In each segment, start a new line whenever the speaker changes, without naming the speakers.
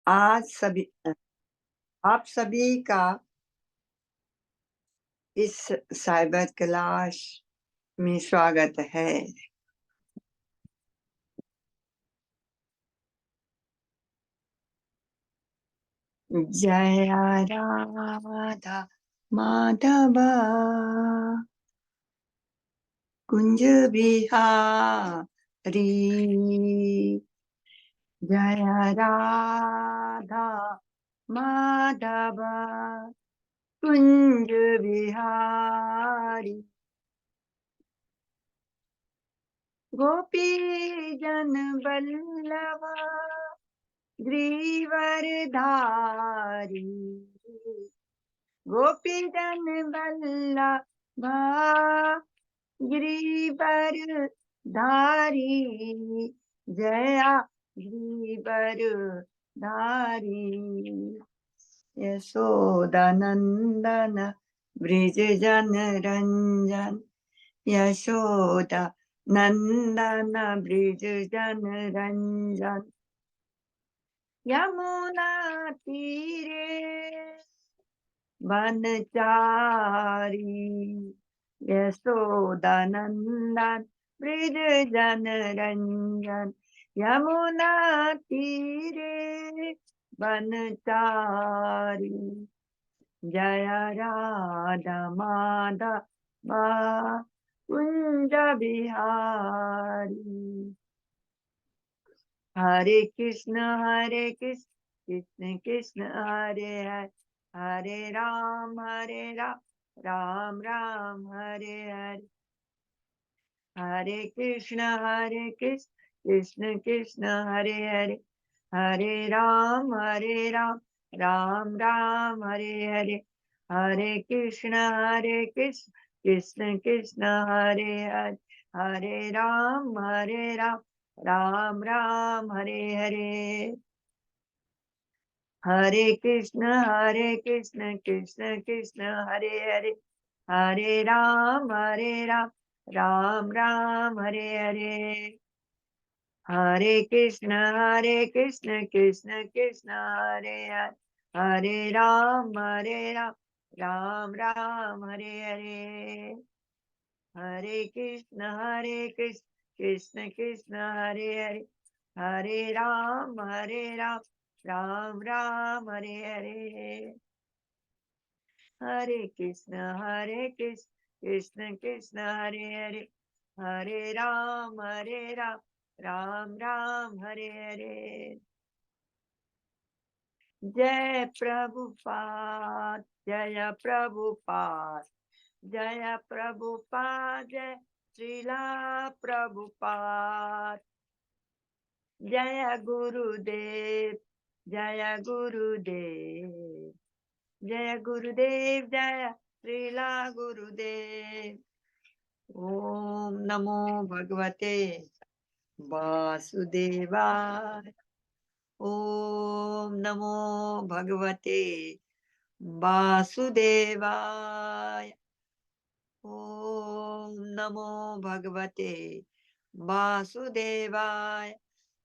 आज सभी आप सभी का इस साइबर क्लास में स्वागत है। जय राधा माधवा कुंज बिहारी। जय राधा माधवा कुंज बिहारी। गोपी जन बल्लभ गिरिवरधारी। गोपी जन बल्लभ गिरिवरधारी। जया गिरिवरधारी। यशोदानंदन ब्रिज जन रंजन। यशोदा नंदन ब्रिज जन रंजन। यमुना तीरे वनचारी। यशोदानंदन ब्रिज जन रंजन। यमुना तीरे वनचारी। जय राधा माधवा कुंज बिहारी। हरे कृष्ण कृष्ण कृष्ण हरे हरे। हरे राम राम राम हरे हरे। हरे कृष्ण कृष्ण कृष्ण हरे हरे। हरे राम राम राम हरे हरे। हरे कृष्ण कृष्ण कृष्ण हरे हरे। हरे राम राम राम हरे हरे। हरे कृष्ण कृष्ण कृष्ण हरे हरे। हरे राम राम राम हरे हरे। हरे कृष्ण कृष्ण कृष्ण हरे हरे। हरे राम राम राम हरे हरे। हरे कृष्ण कृष्ण कृष्ण हरे हरे। हरे राम राम राम हरे हरे। हरे कृष्ण कृष्ण कृष्ण हरे हरे। हरे राम राम राम हरे हरे। जय प्रभुपाद जय प्रभुपाद। जय प्रभुपाद जय श्रीला प्रभुपाद। जय गुरुदेव जय गुरुदेव। जय गुरुदेव जय श्रीला गुरुदेव। ओम नमो भगवते वासुदेवाय। ओम नमो भगवते वासुदेवाय। ओम नमो भगवते वासुदेवाय।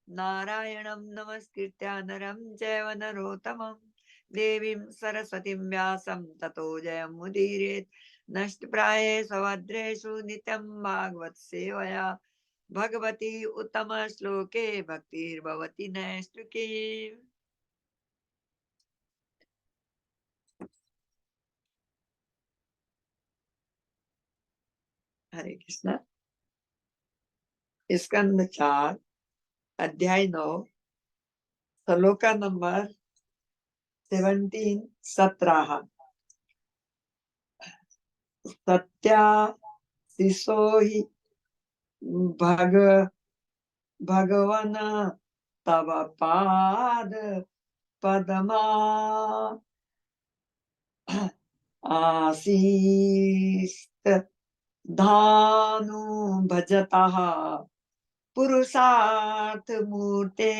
नारायणं नमस्कृत्य नरं चैव नरोत्तमं देवीं सरस्वतीं व्यासं ततो जयमुदीरयेत्। नष्टप्राये स्वभद्रेषु नित्यं भागवत सेवया भगवती उत्तम श्लोके भक्तिर्भवति नैष्ठिकी। हरे कृष्ण। स्कंद 4 अध्याय 9 श्लोका नंबर 17 सत्या शिशो हि भग भगवन तव पाद पद्मा आशीष धानु भजतः पुरुषार्थ मूर्ते।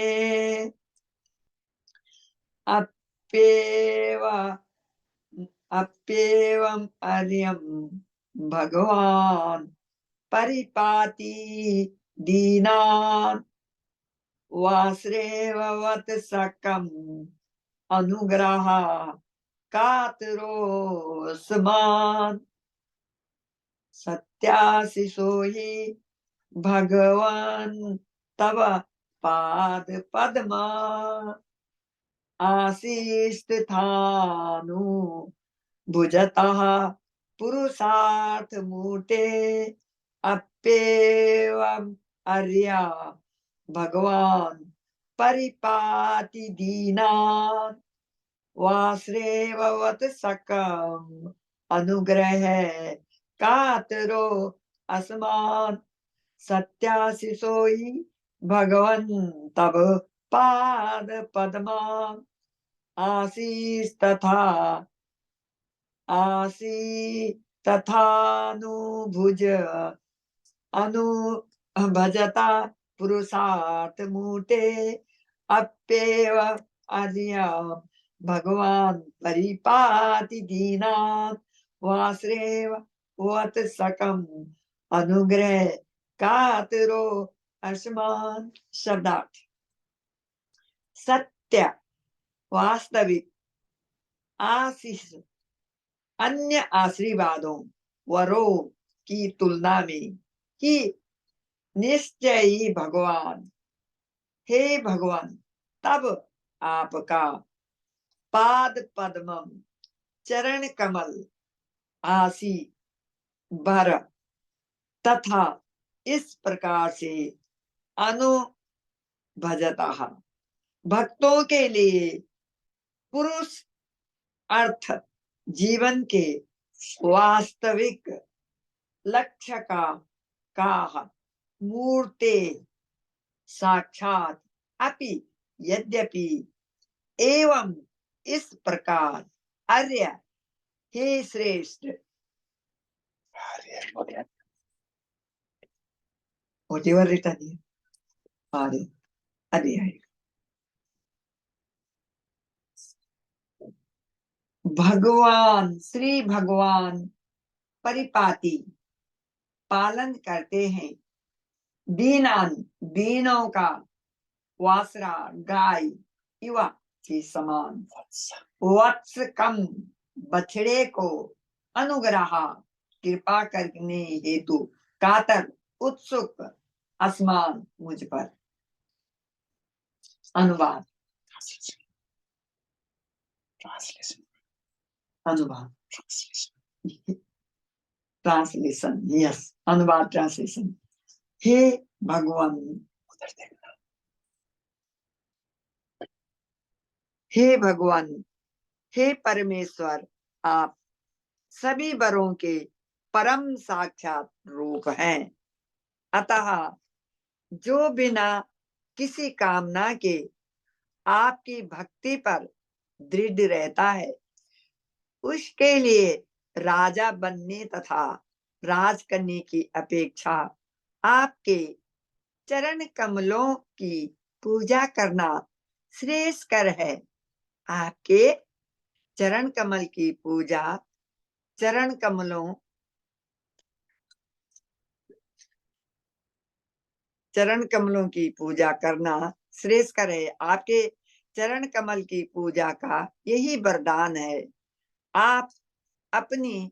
अप्येव अप्येवम् अर्यं भगवान् परिपाति दीनान्। वासुदेववत् सकम् अनुग्रह कातरोस्मान् सत्याशिषो हि भगवान तव पाद पद्मा आशीष थानु भुजतः पुरुषार्थ मूटे अप्येवम् अर्या भगवान परिपाति दीनान् वासुदेववत् सकम् अनुग्रह कातरो अस्मान् सत्याशिषो हि भगवन् तव पाद पद्मा आशीष तथानुभुज अनु भजता पुरुषार्थ मूटे अप्येव आर्या भगवान परिपाति दीनान् वासुदेव वत् सकम् अनुग्रह कातरो अस्मान्। शब्दार्थ। सत्य, वास्तविक, आशीष, अन्य आशीर्वादों वरों की तुलना में कि निश्चय ही भगवान, हे भगवान, तब आपका पाद पद्मम चरण कमल आसी बर तथा इस प्रकार से अनुभजता भक्तों के लिए पुरुष अर्थ जीवन के वास्तविक लक्ष्य का मूर्ते साक्षात अपि यद्यपि एवं इस प्रकार अर्य हे श्रेष्ठ whatever written here आर्य अर्य भगवान श्री भगवान परिपाती पालन करते हैं दीनान दीनों का वासरा गाय युवा के समान वत्स कम बछड़े को अनुग्रह कृपा करने हेतु कातर उत्सुक आसमान मुझ पर। अनुवाद अनुवाद ट्रांसलेशन यस अनुवाद ट्रांसलेशन। हे भगवान, हे भगवान, हे परमेश्वर, आप सभी वरों के परम साक्षात रूप हैं। अतः जो बिना किसी कामना के आपकी भक्ति पर दृढ़ रहता है उसके लिए राजा बनने तथा राज करने की अपेक्षा आपके चरण कमलों की पूजा करना श्रेष्ठकर है। आपके चरण कमल की पूजा चरण कमलों की पूजा करना श्रेष्ठकर है। आपके चरण कमल की पूजा का यही वरदान है। आप अपनी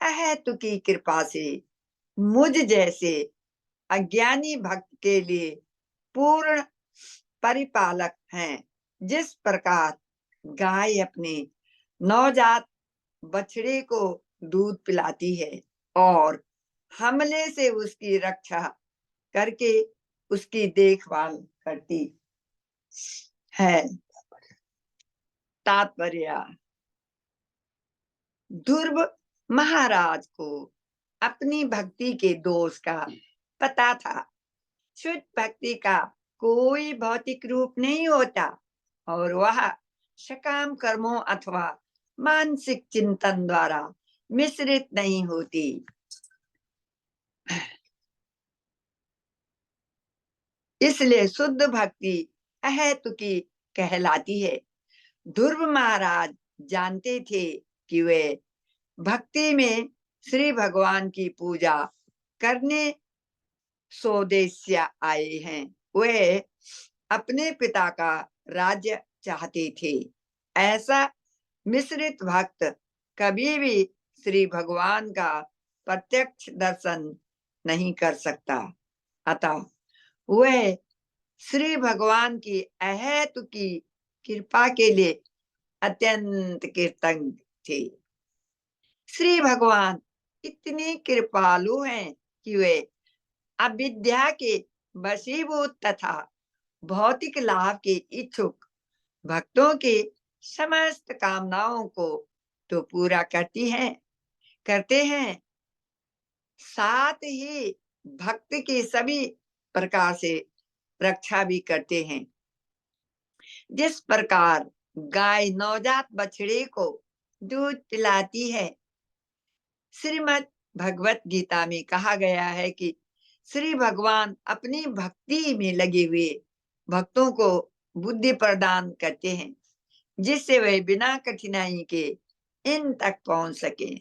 अहेतुकी कृपा से मुझ जैसे अज्ञानी भक्त के लिए पूर्ण परिपालक हैं। जिस प्रकार गाय अपने नवजात बछड़े को दूध पिलाती है और हमले से उसकी रक्षा करके उसकी देखभाल करती है। तात्पर्य, ध्रुव महाराज को अपनी भक्ति के दोष का पता था। शुद्ध भक्ति का कोई भौतिक रूप नहीं होता और वह सकाम कर्मों अथवा मानसिक चिंतन द्वारा मिश्रित नहीं होती। इसलिए शुद्ध भक्ति अहेतुकी कहलाती है। ध्रुव महाराज जानते थे कि वे भक्ति में श्री भगवान की पूजा करने स्वदेश आए हैं। वे अपने पिता का राज्य चाहते थे। ऐसा मिश्रित भक्त कभी भी श्री भगवान का प्रत्यक्ष दर्शन नहीं कर सकता। अतः वह श्री भगवान की अहेतु की कृपा के लिए अत्यंत कृतज्ञ थे। श्री भगवान इतने कृपालु हैं कि वे अविद्या के वशीभूत तथा भौतिक लाभ के इच्छुक भक्तों के समस्त कामनाओं को तो पूरा करते हैं, साथ ही भक्त की सभी प्रकार से रक्षा भी करते हैं। जिस प्रकार गाय नवजात बछड़े को दूध पिलाती है, श्रीमद् भगवत गीता में कहा गया है कि श्री भगवान अपनी भक्ति में लगे हुए भक्तों को बुद्धि प्रदान करते हैं, जिससे वे बिना कठिनाई के इन तक पहुंच सके।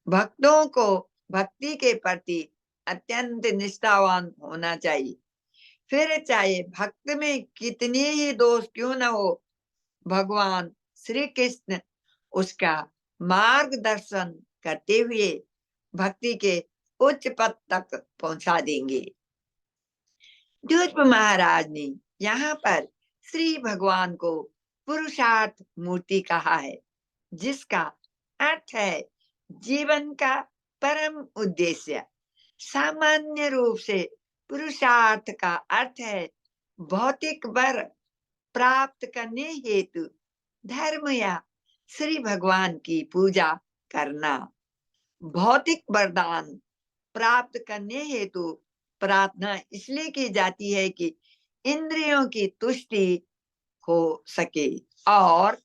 भक्तों को भक्ति के प्रति अत्यंत निष्ठावान होना चाहिए। फिर चाहे भक्त में कितने ही दोष क्यों न हो, भगवान श्री कृष्ण उसका मार्गदर्शन करते हुए भक्ति के उच्च पद तक पहुंचा देंगे। ध्रुव महाराज ने यहाँ पर श्री भगवान को पुरुषार्थ मूर्ति कहा है, जिसका अर्थ है जीवन का परम उद्देश्य। सामान्य रूप से पुरुषार्थ का अर्थ है भौतिक वर प्राप्त करने हेतु धर्म या श्री भगवान की पूजा करना। भौतिक वरदान प्राप्त करने हेतु प्रार्थना इसलिए की जाती है कि इंद्रियों की तुष्टि हो सके, और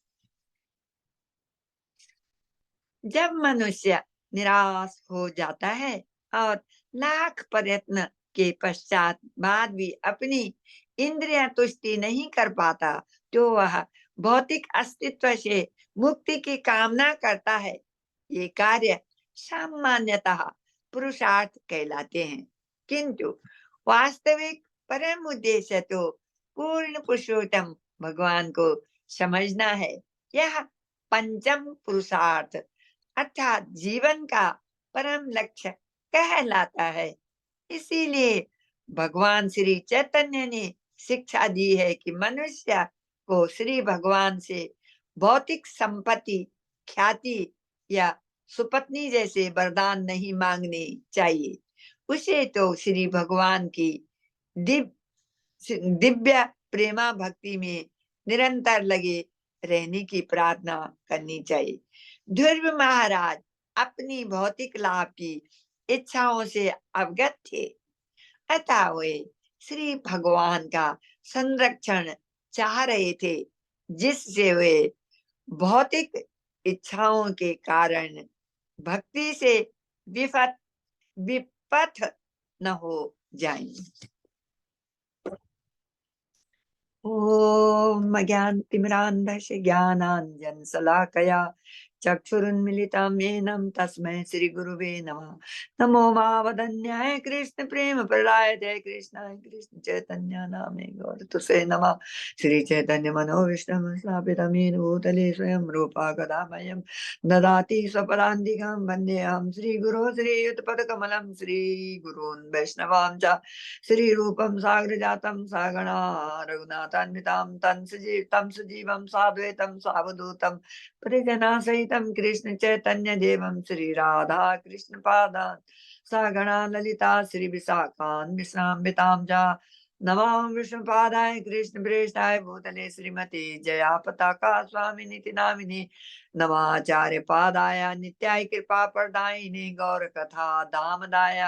जब मनुष्य निराश हो जाता है और लाख प्रयत्न के पश्चात बाद भी अपनी इंद्रियां तुष्टि नहीं कर पाता, तो वह भौतिक अस्तित्व से मुक्ति की कामना करता है। ये कार्य सामान्यतः पुरुषार्थ कहलाते हैं, किंतु वास्तविक परम उद्देश्य तो पूर्ण पुरुषोत्तम भगवान को समझना है। यह पंचम पुरुषार्थ अर्थात जीवन का परम लक्ष्य कहलाता है। इसीलिए भगवान श्री चैतन्य ने शिक्षा दी है कि मनुष्य को श्री भगवान से भौतिक संपत्ति, ख्याति या सुपत्नी जैसे वरदान नहीं मांगने चाहिए। उसे तो श्री भगवान की दिव्य प्रेमा भक्ति में निरंतर लगे रहने की प्रार्थना करनी चाहिए। ध्रुव महाराज अपनी भौतिक लाभ की इच्छाओं से अवगत थे, अतः वे श्री भगवान का संरक्षण चाह रहे थे, जिससे वे भौतिक इच्छाओं के कारण भक्ति से विपथ न हो जाएं। ओम अज्ञानतिमिरान्धस्य ज्ञानाञ्जनशलाकया चक्षुरुन्मीलितं येन तस्मै श्री गुरुवे नमः। नमो मावदन्याय कृष्ण प्रेम प्रदाय जय कृष्ण चैतन्य नामे गौरतुसे नमः। श्री चैतन्य मनोविष्णम स्थापितं येन भूतले स्वयं रूपा गदामयं ददाति स्वपदान्तिकं वन्देऽहं श्रीगुरो श्रीयुतपदकमलं श्रीगुरून् वैष्णवां च श्री रूपम सागर जातम सागणा रघुनाथान्वितां तं सजीवं साद्वैतं सावधूतं परिजना सहितं कृष्ण चैतन्य देवं श्री राधा कृष्ण पादान् सागणा ललिता श्री विशाखान् विश्राम्यतां च नमां विष्णुपादाय कृष्ण प्रेष्ठाय भूतले श्रीमती जया पताका स्वामिनीति नामिने नमाचार्य पादाय नित्याय कृपा प्रदायिने गौर कथा दामदाय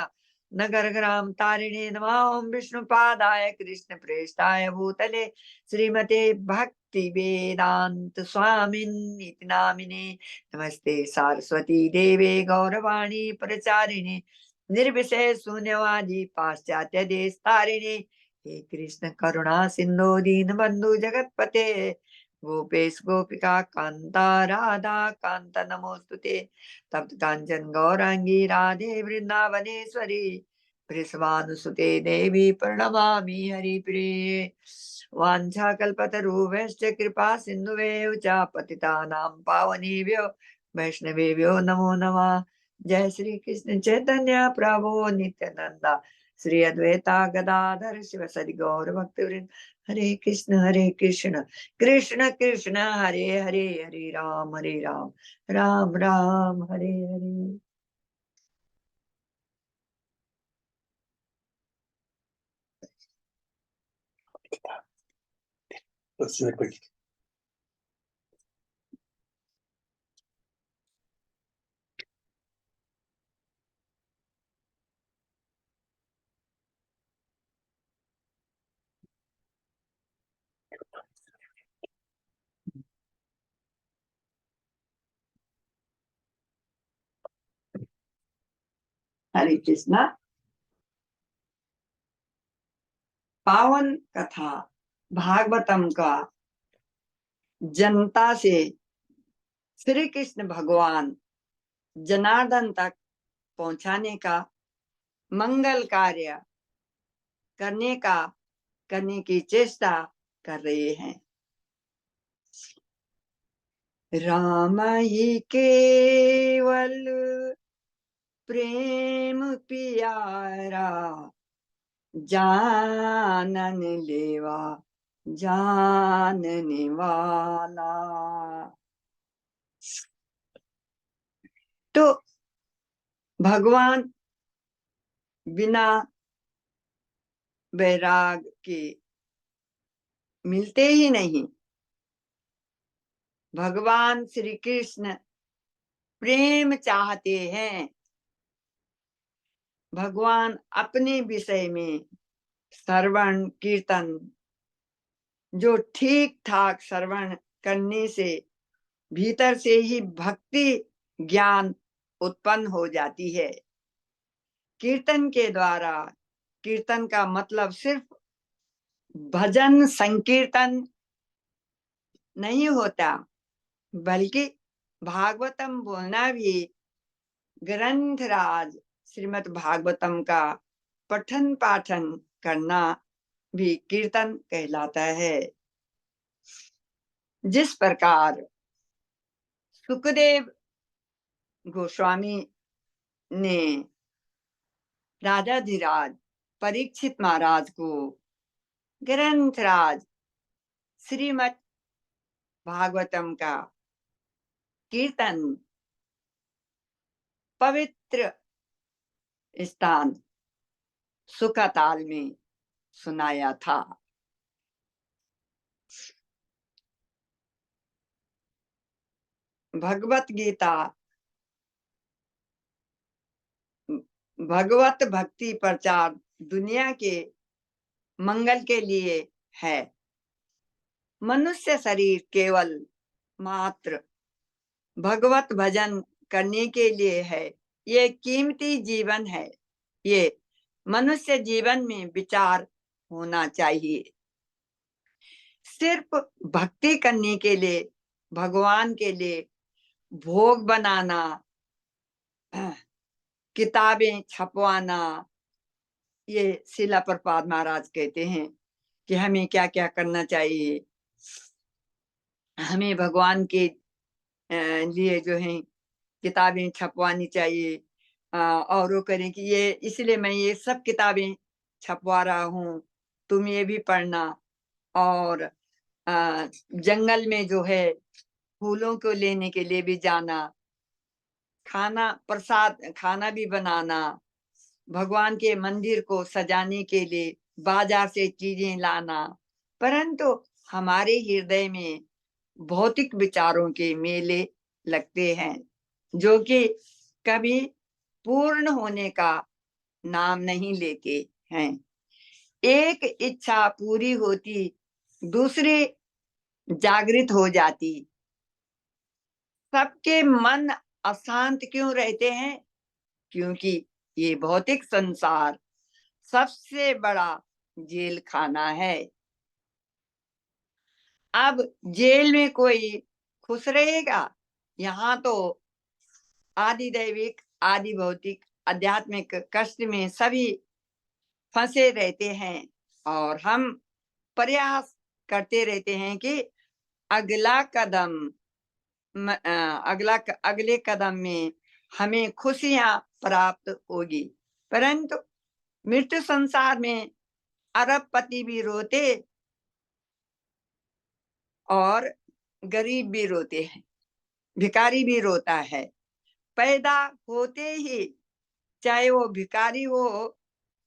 नगर ग्राम तारिणे नमः। विष्णुपादाय कृष्ण प्रेष्ठाय भूतले श्रीमते भक्ति वेदांत स्वामिन् नामिने नमस्ते सारस्वती देवे गौरवाणी प्रचारिणे निर्विशेष शून्यवादी पाश्चात्य देश तारिणे हे कृष्ण करुणा सिंधु दीन बंधु जगतपते गोपेश गोपिका कांता राधा कांत नमोस्तुते तप्त कांचन गौरांगी राधे वृंदावनेश्वरी वृषभानुसुते देवी प्रणमामि हरिप्रिये। वाञ्छाकल्पतरुभ्यश्च कृपा सिन्धुभ्यः च पतितानां पावनेभ्यो वैष्णवेभ्यो नमो नमः। जय श्री कृष्ण चैतन्य प्रभु नित्यानंदा श्री अद्वैता गदाधर शिवसदि गौर भक्तवृंद। हरे कृष्ण कृष्ण कृष्ण हरे हरे, हरे राम राम राम हरे हरे। हरे कृष्णा। पावन कथा भागवतम का जनता से श्री कृष्ण भगवान जनार्दन तक पहुंचाने का मंगल कार्य करने की चेष्टा कर रहे हैं। राम ही केवल प्रेम पियारा, जानन लेवा जानने वाला। तो भगवान बिना वैराग के मिलते ही नहीं। भगवान श्री कृष्ण प्रेम चाहते हैं। भगवान अपने विषय में श्रवण कीर्तन, जो ठीक ठाक श्रवण करने से भीतर से ही भक्ति ज्ञान उत्पन्न हो जाती है। कीर्तन के द्वारा, कीर्तन का मतलब सिर्फ भजन संकीर्तन नहीं होता, बल्कि भागवतम बोलना भी, ग्रंथराज श्रीमद् भागवतम का पठन पाठन करना भी कीर्तन कहलाता है। जिस प्रकार सुखदेव गोस्वामी ने राजाधिराज परीक्षित महाराज को ग्रंथराज श्रीमद् भागवतम का कीर्तन पवित्र स्थान सुखताल में सुनाया था। भगवत गीता भगवत भक्ति प्रचार दुनिया के मंगल के लिए है। मनुष्य शरीर केवल मात्र भगवत भजन करने के लिए है। ये कीमती जीवन है। ये मनुष्य जीवन में विचार होना चाहिए। सिर्फ भक्ति करने के लिए, भगवान के लिए भोग बनाना, किताबें छपवाना, ये शिला प्रपाद महाराज कहते हैं कि हमें क्या क्या करना चाहिए। हमें भगवान के लिए जो है किताबें छपवानी चाहिए, और वो करें कि ये इसलिए मैं ये सब किताबें छपवा रहा हूँ, तुम ये भी पढ़ना। और जंगल में जो है फूलों को लेने के लिए भी जाना, खाना प्रसाद खाना भी बनाना, भगवान के मंदिर को सजाने के लिए बाजार से चीजें लाना। परंतु हमारे हृदय में भौतिक विचारों के मेले लगते हैं, जो कि कभी पूर्ण होने का नाम नहीं लेते हैं। एक इच्छा पूरी होती, दूसरी जागृत हो जाती। सबके मन अशांत क्यों रहते हैं? क्योंकि ये भौतिक संसार सबसे बड़ा जेल खाना है। अब जेल में कोई खुश रहेगा? यहाँ तो आदि दैविक, आदि भौतिक, आध्यात्मिक कष्ट में सभी फंसे रहते हैं और हम प्रयास करते रहते हैं कि अगला कदम अगले कदम में हमें खुशियां प्राप्त होगी, परंतु मृत्यु संसार में अरबपति भी रोते और गरीब भी रोते हैं, भिखारी भी रोता है। पैदा होते ही, चाहे वो भिखारी हो,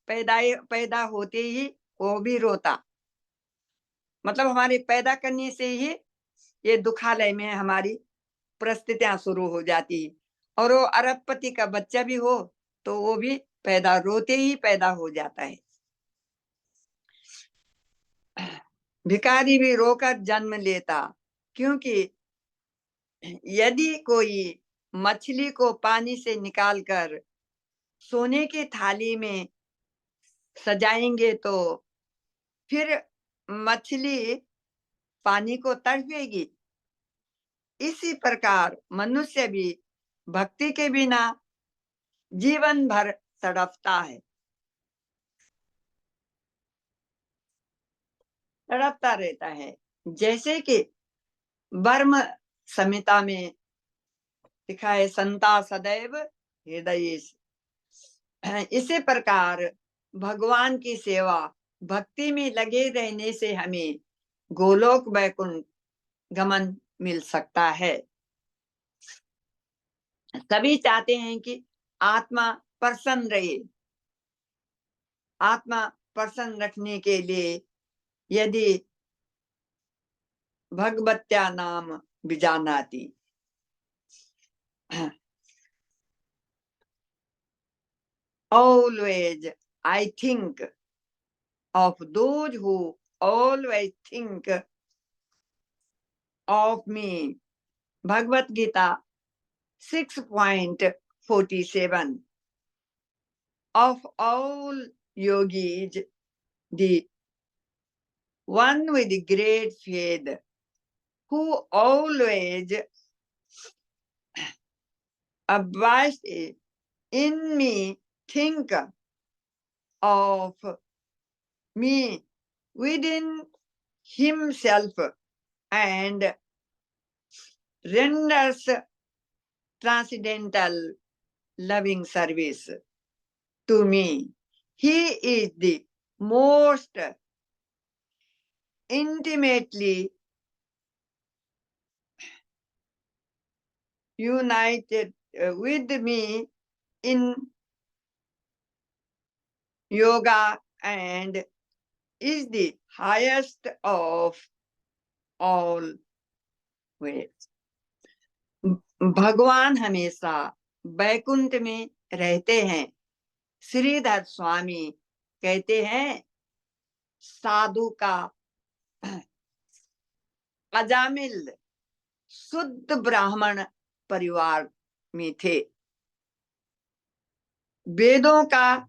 पैदा होते ही वो भी रोता, मतलब हमारे पैदा करने से ही ये दुखालय में हमारी परिस्थितियां शुरू हो जाती। और वो अरबपति का बच्चा भी हो तो वो भी रोते ही पैदा हो जाता है। भिखारी भी रोकर जन्म लेता, क्योंकि यदि कोई मछली को पानी से निकालकर सोने की थाली में सजाएंगे तो फिर मछली पानी को तड़पेगी। इसी प्रकार मनुष्य भी भक्ति के बिना जीवन भर तड़पता है, तड़पता रहता है। जैसे कि वर्म संहिता में लिखा है, संता सदैव हृदय। इसी प्रकार भगवान की सेवा भक्ति में लगे रहने से हमें गोलोक वैकुंठ गमन मिल सकता है। सभी चाहते हैं कि आत्मा प्रसन्न रहे। आत्मा प्रसन्न रखने के लिए यदि भगवत्या नाम बिजानाति, always I think of those who always think of me. Bhagavad Gita 6.47. Of all yogis, the one with great faith, who always abides in me, think of me within himself and renders transcendental loving service to me. He is the most intimately united with me in yoga and is the highest of all ways. भगवान हमेशा वैकुंठ में रहते हैं। श्रीधर स्वामी कहते हैं, साधु का अजामिल शुद्ध ब्राह्मण परिवार में थे। वेदों का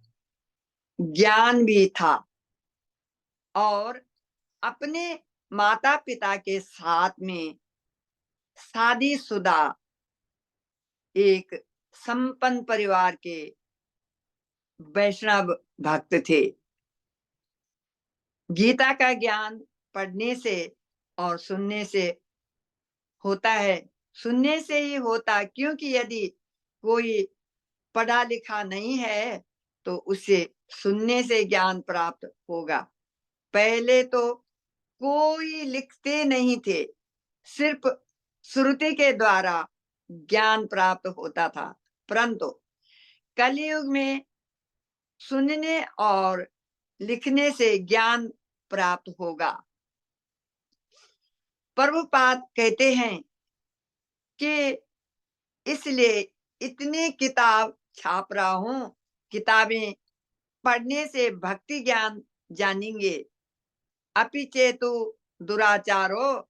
ज्ञान भी था और अपने माता पिता के साथ में शादीशुदा एक संपन्न परिवार के वैष्णव भक्त थे। गीता का ज्ञान पढ़ने से और सुनने से होता है, सुनने से ही होता, क्योंकि यदि कोई पढ़ा लिखा नहीं है तो उसे सुनने से ज्ञान प्राप्त होगा। पहले तो कोई लिखते नहीं थे, सिर्फ श्रुति के द्वारा ज्ञान प्राप्त होता था, परंतु कलयुग में सुनने और लिखने से ज्ञान प्राप्त होगा। प्रभुपाद कहते हैं कि इसलिए इतनी किताब छाप रहा हूं, किताबें पढ़ने से भक्ति ज्ञान जानेंगे। अपि चेतु दुराचारो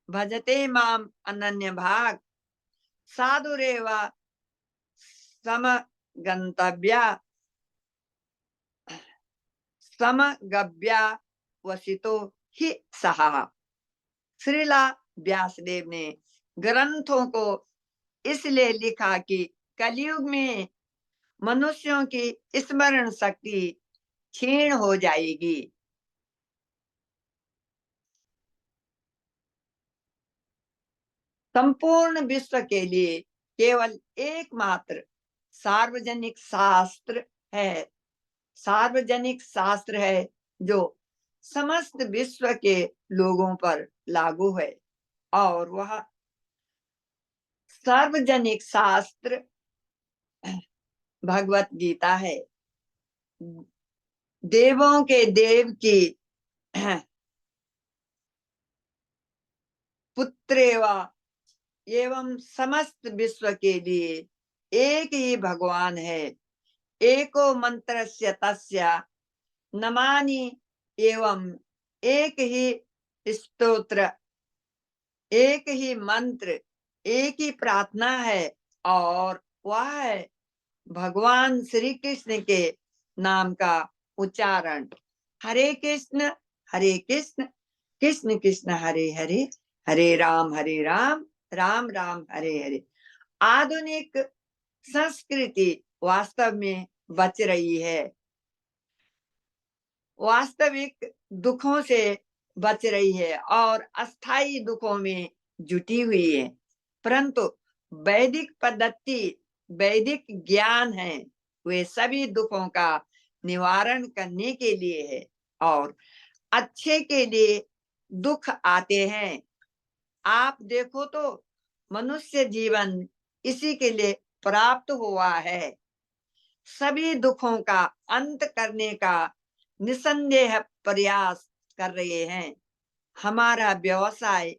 भजते माम अनन्य भाग, साधुरेवा समगंतव्या समगव्या वसितो ही सहा। श्रीला व्यासदेव ने ग्रंथों को इसलिए लिखा कि कलयुग में मनुष्यों की स्मरण शक्ति क्षीण हो जाएगी। संपूर्ण विश्व के लिए केवल एकमात्र सार्वजनिक शास्त्र है, सार्वजनिक शास्त्र है जो समस्त विश्व के लोगों पर लागू है, और वह सार्वजनिक शास्त्र भगवत गीता है। देवों के देव की पुत्र एवं समस्त विश्व के लिए एक ही भगवान है। एको मंत्रस्य तस्य नमानि एवं एक ही स्तोत्र, एक ही मंत्र, एक ही प्रार्थना है, और वह है भगवान श्री कृष्ण के नाम का उच्चारण। हरे कृष्ण कृष्ण कृष्ण हरे हरे, हरे राम राम राम हरे हरे। आधुनिक संस्कृति वास्तव में बच रही है, वास्तविक दुखों से बच रही है और अस्थाई दुखों में जुटी हुई है। परंतु वैदिक पद्धति, वैदिक ज्ञान है, वे सभी दुखों का निवारण करने के लिए है और अच्छे के लिए दुख आते हैं। आप देखो तो मनुष्य जीवन इसी के लिए प्राप्त हुआ है, सभी दुखों का अंत करने का निसंदेह प्रयास कर रहे हैं। हमारा व्यवसाय,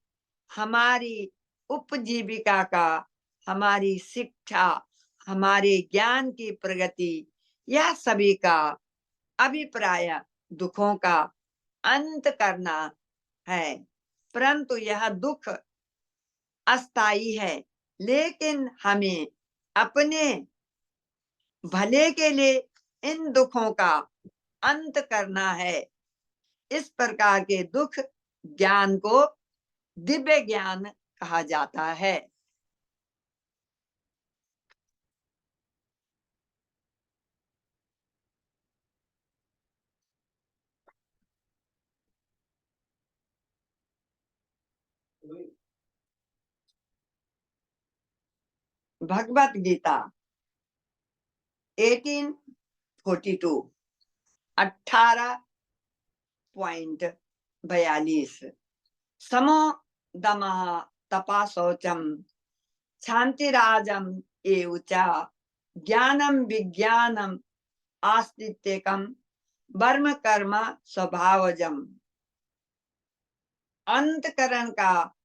हमारी उपजीविका का, हमारी शिक्षा, हमारे ज्ञान की प्रगति, यह सभी का अभिप्राय दुखों का अंत करना है। परंतु यह दुख अस्थाई है, लेकिन हमें अपने भले के लिए इन दुखों का अंत करना है। इस प्रकार के दुख ज्ञान को दिव्य ज्ञान कहा जाता है। भगवत गीता 1842 18.42 समो दमः तपा शौचम शांतिराजम एवचा ज्ञानम विज्ञानम आस्तिक्यम वर्म कर्म स्वभावजम। अंतकरण का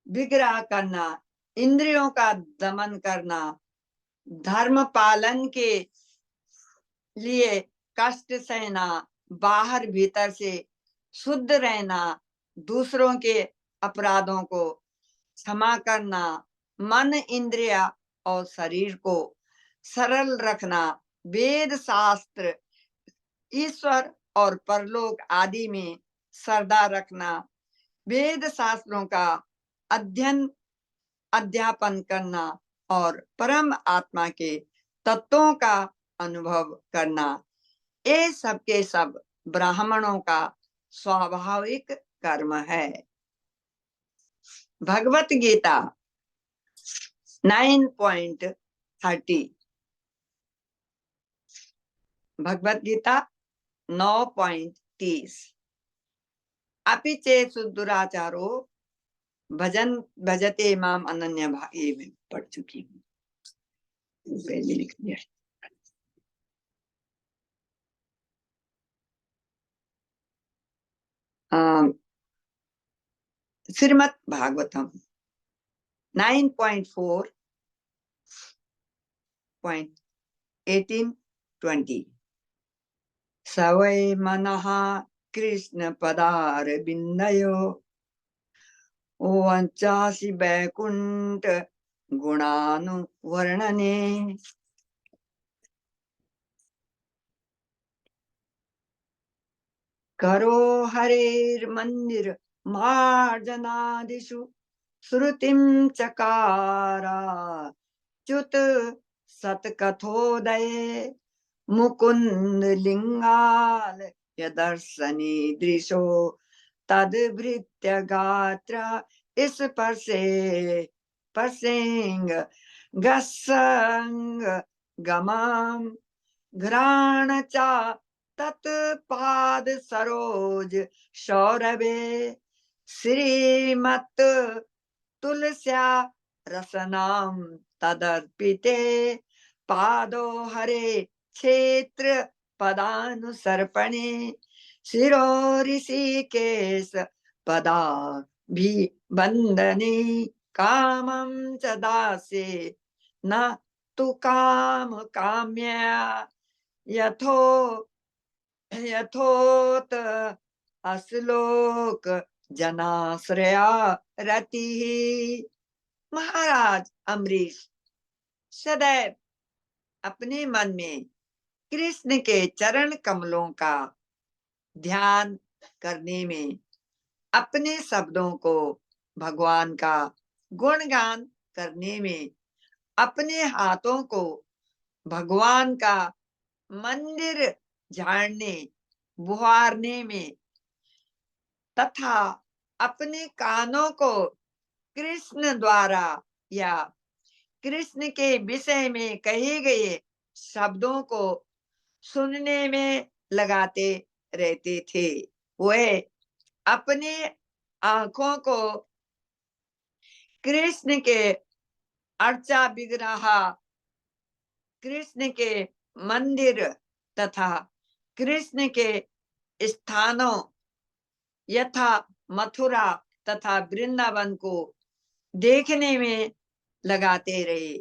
विग्रह करना, इंद्रियों का दमन करना, धर्म पालन के लिए कष्ट सहना, बाहर भीतर से शुद्ध रहना, दूसरों के अपराधों को क्षमा करना, मन, इंद्रिया और शरीर को सरल रखना, वेद शास्त्र, ईश्वर और परलोक आदि में श्रद्धा रखना, वेद शास्त्रों का अध्ययन अध्यापन करना और परम आत्मा के तत्वों का अनुभव करना, ये सब के सब ब्राह्मणों का स्वाभाविक कर्म है। भगवत गीता 9.30, भगवत गीता 9.30 अपि चेत सुदुराचारो भजन भजते माम अनन्य भाई में पढ़ चुकी हूँ, पहले लिख दिया। श्रीमद् भागवतम 9.4.18-20 सवै मनः कृष्ण पदार बिंदयो वंचासी बैकुंठ गुणानुवर्णने। करो हरेर्मन्दिर मार्जनादिषु श्रुतिं चकारा च्युत सतकथोदये मुकुंद लिंगाल यदर्शनी दृशो तदभृत्य गात्र इस परसेंग गसंग गमाम घ्राण चा तत्पाद सरोज सौरभे श्रीमत तुलस्या रसनाम तदर्पिते पादो हरे क्षेत्र पदानुसर्पणे शिरो ऋषिकेश पदा भी बंदने कामं च दासे न तु काम काम्या यथोत अश्लोक जनाश्रया रति। महाराज अम्बरीश सदैव अपने मन में कृष्ण के चरण कमलों का ध्यान करने में, अपने शब्दों को भगवान का गुणगान करने में, अपने हाथों को भगवान का मंदिर झाड़ने बुहारने में तथा अपने कानों को कृष्ण द्वारा या कृष्ण के विषय में कहे गए शब्दों को सुनने में लगाते रहते थे। वह अपने आंखों को कृष्ण के अर्चा विग्रह, कृष्ण के मंदिर तथा कृष्ण के स्थानों यथा मथुरा तथा वृंदावन को देखने में लगाते रहे।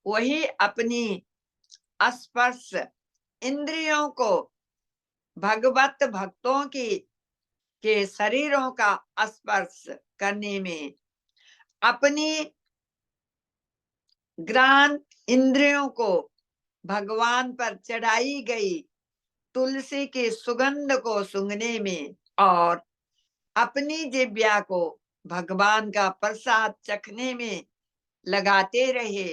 वही अपनी स्पर्श इंद्रियों को भगवत भक्तों के शरीरों का स्पर्श करने में, अपनी ग्राण इंद्रियों को भगवान पर चढ़ाई गई तुलसी की सुगंध को सूंघने में और अपनी जिह्वा को भगवान का प्रसाद चखने में लगाते रहे।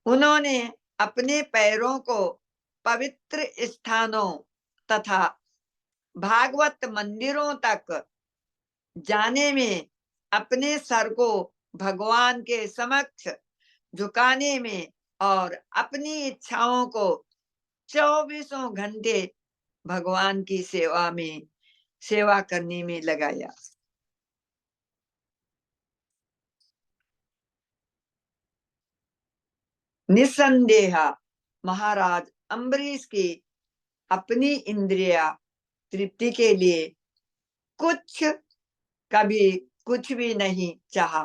उन्होंने अपने पैरों को पवित्र स्थानों तथा भागवत मंदिरों तक जाने में, अपने सर को भगवान के समक्ष झुकाने में और अपनी इच्छाओं को 24 घंटे भगवान की सेवा करने में लगाया। निसंदेह महाराज अम्बरीश की अपनी इंद्रिया तृप्ति के लिए कभी कुछ भी नहीं चाहा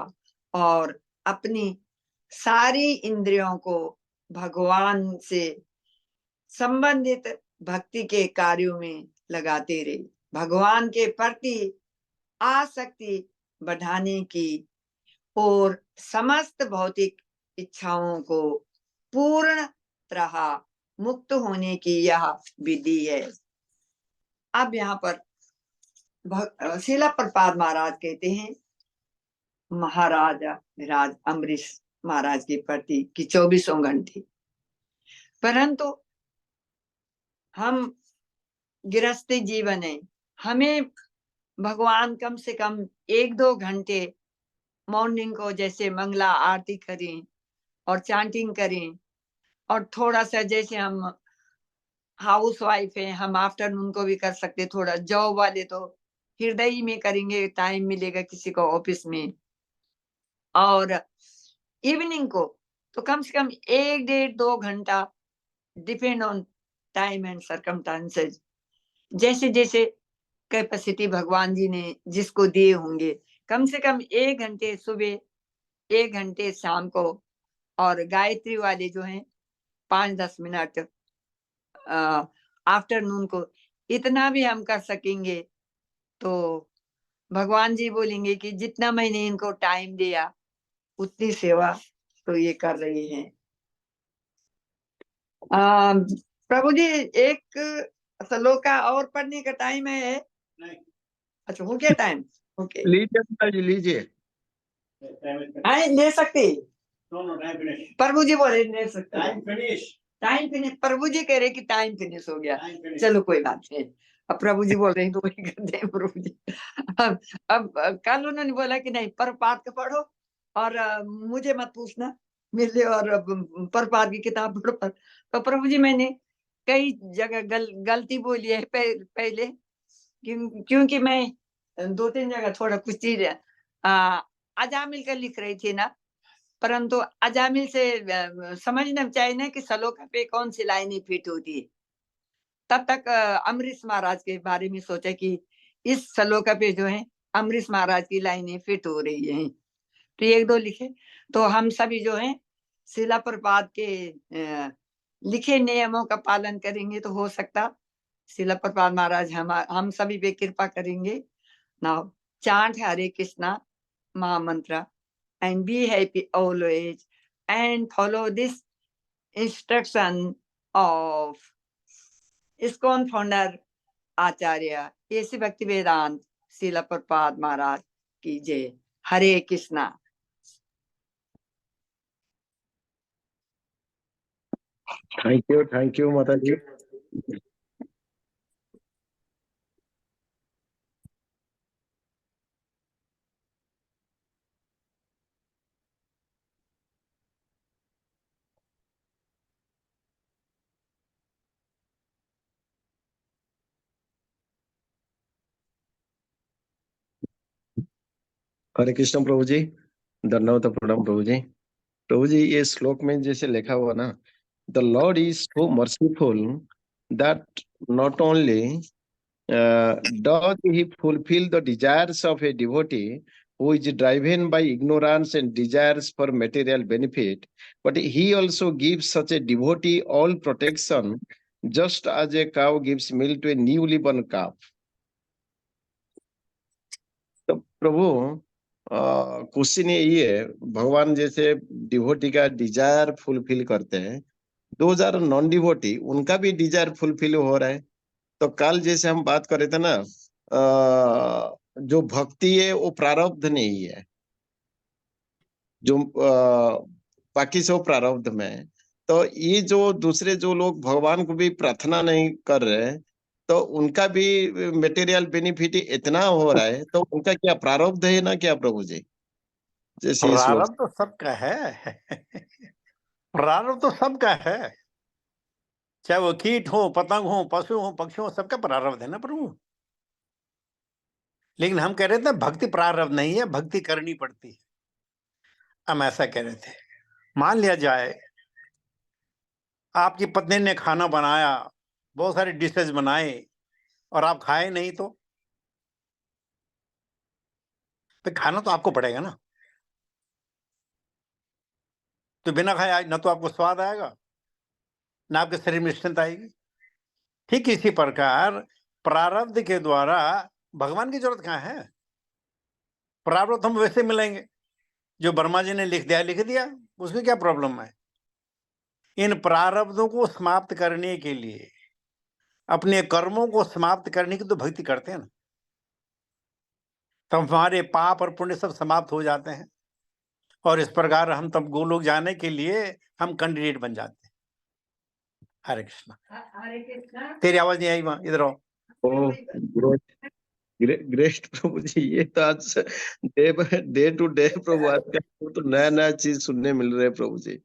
और अपनी सारी इंद्रियों को भगवान से संबंधित भक्ति के कार्यों में लगाते रहे। भगवान के प्रति आसक्ति बढ़ाने की और समस्त भौतिक इच्छाओं को पूर्ण तरह मुक्त होने की यह विधि है। अब यहाँ पर शीला प्रपाद महाराज कहते हैं, महाराजा राज अम्बरीश महाराज के प्रति कि 24 घंटे, परंतु हम गृहस्थी जीवन है, हमें भगवान कम से कम 1-2 घंटे मॉर्निंग को जैसे मंगला आरती करें और चैंटिंग करें, और थोड़ा सा जैसे हम हाउस वाइफ है, हम आफ्टरनून को भी कर सकते, थोड़ा जॉब वाले तो हृदय में करेंगे, टाइम मिलेगा किसी को ऑफिस में, और इवनिंग को तो कम से कम 1-1.5-2 घंटा depend on time and circumstances, जैसे जैसे कैपेसिटी भगवान जी ने जिसको दिए होंगे, कम से कम 1 घंटे सुबह, 1 घंटे शाम को, और गायत्री वाले जो हैं 5-10 मिनट आफ्टरनून को। इतना भी हम कर सकेंगे तो भगवान जी बोलेंगे कि जितना मैंने इनको टाइम दिया उतनी सेवा तो ये कर रही हैं। प्रभु जी एक श्लोक का और पढ़ने का टाइम है? नहीं। अच्छा, हो गया टाइम? ओके,
लीजिए लीजिए,
ले सकते। प्रभु जी बोले नहीं सकते, टाइम फिनिश। प्रभु जी कह रहे कि टाइम फिनिश हो गया। चलो कोई बात नहीं, अब प्रभु जी बोल रहे हैं तो वही करते हैं प्रभु जी। अब कल उन्होंने बोला कि नहीं प्रभुपाद का पढ़ो और मुझे मत पूछना मिले, और प्रभुपाद की किताब पढ़ो। तो प्रभु जी मैंने कई जगह गलती बोली है पहले, क्योंकि मैं 2-3 जगह थोड़ा कुछ चीज अजामिल का लिख रही थी ना, परंतु अजामिल से समझना चाहिए ना कि सलोका पे कौन सी लाइनें फिट होती है। तब तक अमरीश महाराज के बारे में सोचा कि इस सलोका पे जो है अमरीश महाराज की लाइनें फिट हो रही हैं, तो 1-2 लिखे। तो हम सभी जो है शिला प्रपात के लिखे नियमों का पालन करेंगे तो हो सकता शिला प्रपात महाराज हम सभी पे कृपा करेंगे। नाउ चांट हरे कृष्णा महामंत्र and be happy always and follow this instruction of ISKCON founder आचार्य केसी भक्ति वेदांत शिला प्रपात महाराज की जय। हरे कृष्णा।
थैंक यू माता जी। हरे कृष्ण प्रभु जी, धन्यवाद प्रणाम प्रभु जी। प्रभु जी ये श्लोक में जैसे लिखा हुआ ना, the Lord is so merciful that not only does he fulfill the desires of a devotee who is driven by ignorance and desires for material benefit, but he also gives such a devotee all protection, just as a cow gives milk to a newly born calf. तो प्रभु question ये है, भगवान जैसे devotee का Dzire fulfil करते हैं, 2000 non devotee उनका भी डिजायर फुलफिल हो रहा है। तो कल जैसे हम बात कर रहे थे ना, जो भक्ति है वो प्रारब्ध नहीं है, जो बाकी सब प्रारब्ध में। तो ये जो दूसरे जो लोग भगवान को भी प्रार्थना नहीं कर रहे, तो उनका भी मटेरियल बेनिफिट इतना हो रहा है, तो उनका क्या प्रारब्ध है ना क्या प्रभु जी? जैसे
प्रारब्ध तो सबका है। प्रारब्ध तो सबका है, चाहे वो कीट हो, पतंग हो, पशु हो, पक्षी हो, सबका प्रारब्ध है ना प्रभु। लेकिन हम कह रहे थे भक्ति प्रारब्ध नहीं है, भक्ति करनी पड़ती है। हम ऐसा कह रहे थे, मान लिया जाए आपकी पत्नी ने खाना बनाया, बहुत सारे डिशेज बनाए और आप खाए नहीं, तो खाना तो आपको पड़ेगा ना। तो बिना खाए ना तो आपको स्वाद आएगा, ना आपके शरीर में स्ट्रेंथ आएगी। ठीक इसी प्रकार प्रारब्ध के द्वारा भगवान की जरूरत कहाँ है? प्रारब्ध हम वैसे मिलेंगे, जो वर्मा जी ने लिख दिया, उसमें क्या प्रॉब्लम है? इन प्रारब्धों को समाप्त करने के लिए, अपने कर्मों को समाप्त करने की तो भक्ति करते हैं ना, तब हमारे पाप और पुण्य सब समाप्त हो जाते हैं, और इस प्रकार हम तब गोलोक जाने के लिए हम कैंडिडेट बन जाते हैं। हरे कृष्णा।
हरे कृष्णा।
तेरी आवाज नहीं आई, वहां इधर आओ।
ग्रेट प्रभु जी, ये तो आज डे टू डे प्रभु आज तो नया नया चीज सुनने मिल रहे हैं प्रभु जी।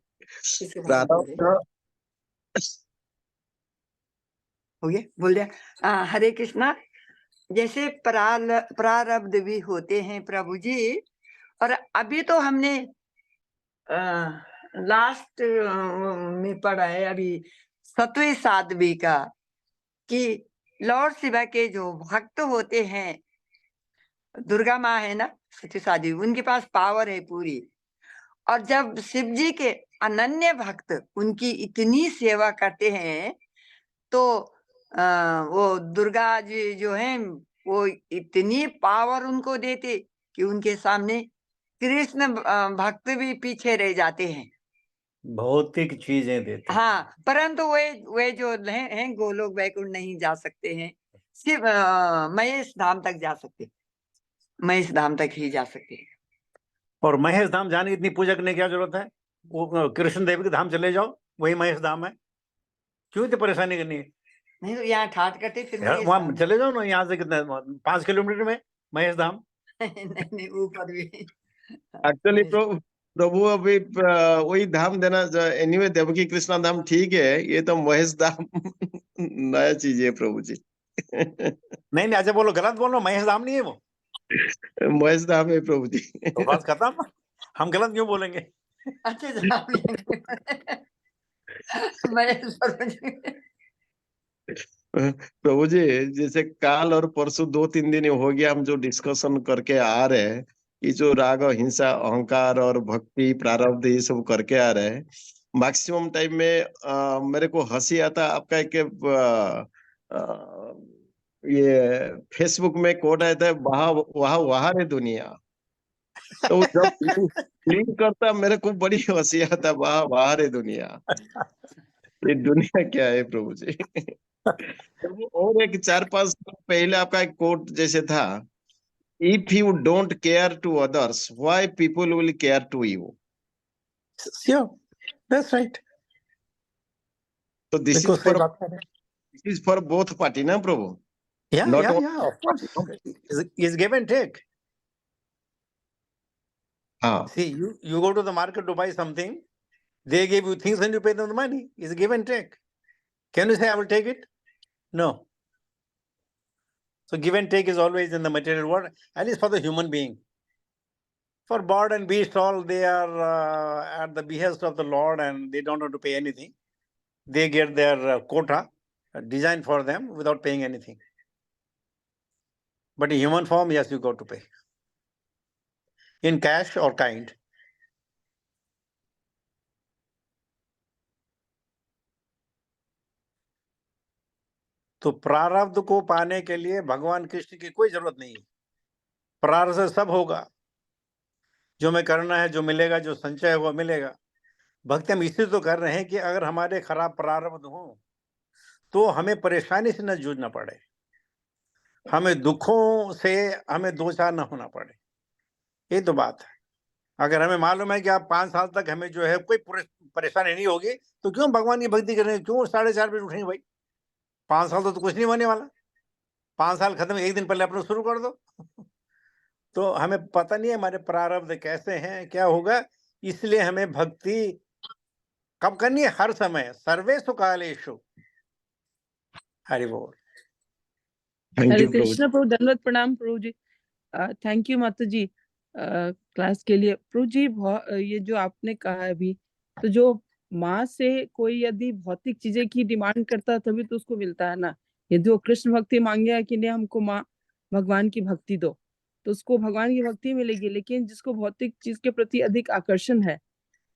हो गया, बोल दिया। हरे कृष्णा। जैसे प्रारब्ध भी होते हैं प्रभु जी, और अभी तो हमने लास्ट में पढ़ा है अभी 7वें साध्वी का, कि लॉर्ड शिवा के जो भक्त होते हैं, दुर्गा माँ है ना सती साध्वी, उनके पास पावर है पूरी। और जब शिव जी के अनन्य भक्त उनकी इतनी सेवा करते हैं, तो वो दुर्गा जी जो हैं वो इतनी पावर उनको देते कि उनके सामने कृष्ण भक्त भी पीछे रह जाते हैं।
भौतिक चीजें देते हैं।
हाँ, परंतु वे जो हैं गोलोक वैकुंठ नहीं जा सकते हैं, सिर्फ महेश धाम तक जा सकते, महेश धाम तक ही जा सकते हैं।
और महेश धाम जाने की इतनी पूजा करने की क्या जरूरत है? वो कृष्ण देव के धाम चले जाओ, वही महेश धाम है, क्यों इतनी परेशानी करनी है?
नहीं तो यहाँ ठाट कटे फिर
यार
महेश
वहां
धाम।
चले जाओ ना, यहाँ से कितना 5 किलोमीटर में महेश धाम।
नहीं ऊपर भी।
एक्चुअली प्रभु अभी वही धाम देना, एनीवे देवकी कृष्णा धाम ठीक है, ये तो महेश धाम नया चीज है प्रभु जी।
नहीं अच्छा बोलो, गलत बोलो, महेश धाम नहीं है वो,
महेश धाम है प्रभु जी।
तो बात खत्म। हम गलत क्यों बोलेंगे?
अच्छे धाम महेश
प्रभु जी, जैसे काल और परसों 2-3 दिन हो गया हम जो डिस्कशन करके आ रहे हैं, ये जो राग हिंसा अहंकार और भक्ति प्रारब्ध ये सब करके आ रहे हैं, मैक्सिमम टाइम में मेरे को हंसी आता। आपका एक ये फेसबुक में कोट आया था, वहा वहा वहा रे दुनिया। तो जब लिंक करता मेरे को बड़ी हंसी आता, वहा वहा रे दुनिया, ये दुनिया क्या है प्रभु जी। तो और एक 4-5 साल पहले आपका एक कोट जैसे था, if you don't care to others why people will care to you.
Sure, that's right.
तो दिस
बिल्कुल
इज
सही
फॉर
बात है।
This is for both party ना प्रभु,
Yeah,
not
yeah, of course. It's give and take.
हाँ।
See, you go to the market to buy something, they give you things and you pay them the money. It's give and take. Can you say I will take it? No. So give and take is always in the material world, at least for the human being. For bird and beast, all they are at the behest of the Lord, and they don't have to pay anything. They get their quota designed for them without paying anything. But in human form, yes, you got to pay in cash or kind. तो प्रारब्ध को पाने के लिए भगवान कृष्ण की कोई जरूरत नहीं है। प्रारब्ध से सब होगा, जो मैं करना है, जो मिलेगा, जो संचय हुआ मिलेगा। भक्ति हम इसलिए तो कर रहे हैं कि अगर हमारे खराब प्रारब्ध हो तो हमें परेशानी से न जूझना पड़े, हमें दुखों से हमें दो चार न होना पड़े। ये तो बात है। अगर हमें मालूम है कि आप 5 साल तक हमें जो है कोई परेशानी नहीं होगी, तो क्यों भगवान की भक्ति करें? क्यों 4:30 बजे उठेंगे भाई? 5 साल तो कुछ नहीं होने वाला। 5 साल खत्म, 1 दिन पहले अपना शुरू कर दो। तो हमें पता नहीं है हमारे प्रारब्ध कैसे हैं, क्या होगा, इसलिए हमें भक्ति कब करनी है? हर समय, सर्वेषु कालेषु। हरि बोल।
थैंक
हरे
यू प्रभु।
कृष्ण प्रभु, दंडवत प्रणाम प्रभु जी। थैंक यू माता जी क्लास के लिए। प्रभु जी ये जो आपने कहा अभी, तो जो माँ से कोई यदि भौतिक चीजें की डिमांड करता है तभी तो उसको मिलता है ना। यदि वो कृष्ण भक्ति मांगे कि नहीं हमको माँ भगवान की भक्ति दो, तो उसको भगवान की भक्ति मिलेगी। लेकिन जिसको भौतिक चीज के प्रति अधिक आकर्षण है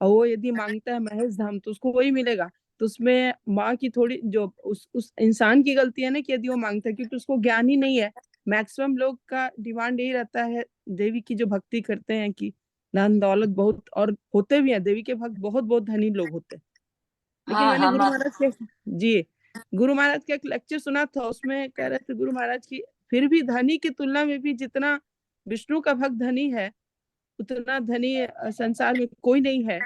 और वो यदि मांगता है महेश धाम, तो उसको वही मिलेगा। तो उसमें माँ की थोड़ी जो उस इंसान की गलती है ना, कि यदि वो मांगता है, क्योंकि उसको ज्ञान ही नहीं है। मैक्सिमम लोग का डिमांड यही रहता है, देवी की जो भक्ति करते हैं कि धन दौलत बहुत, और होते भी हैं देवी के भक्त, बहुत बहुत धनी लोग होते हैं। लेकिन
हाँ,
मैंने
हम
गुरु महाराज के गुरु महाराज का एक लेक्चर सुना था, उसमें कह रहे थे गुरु महाराज की, फिर भी धनी की तुलना में भी जितना विष्णु का भक्त धनी है, उतना धनी संसार में कोई नहीं है।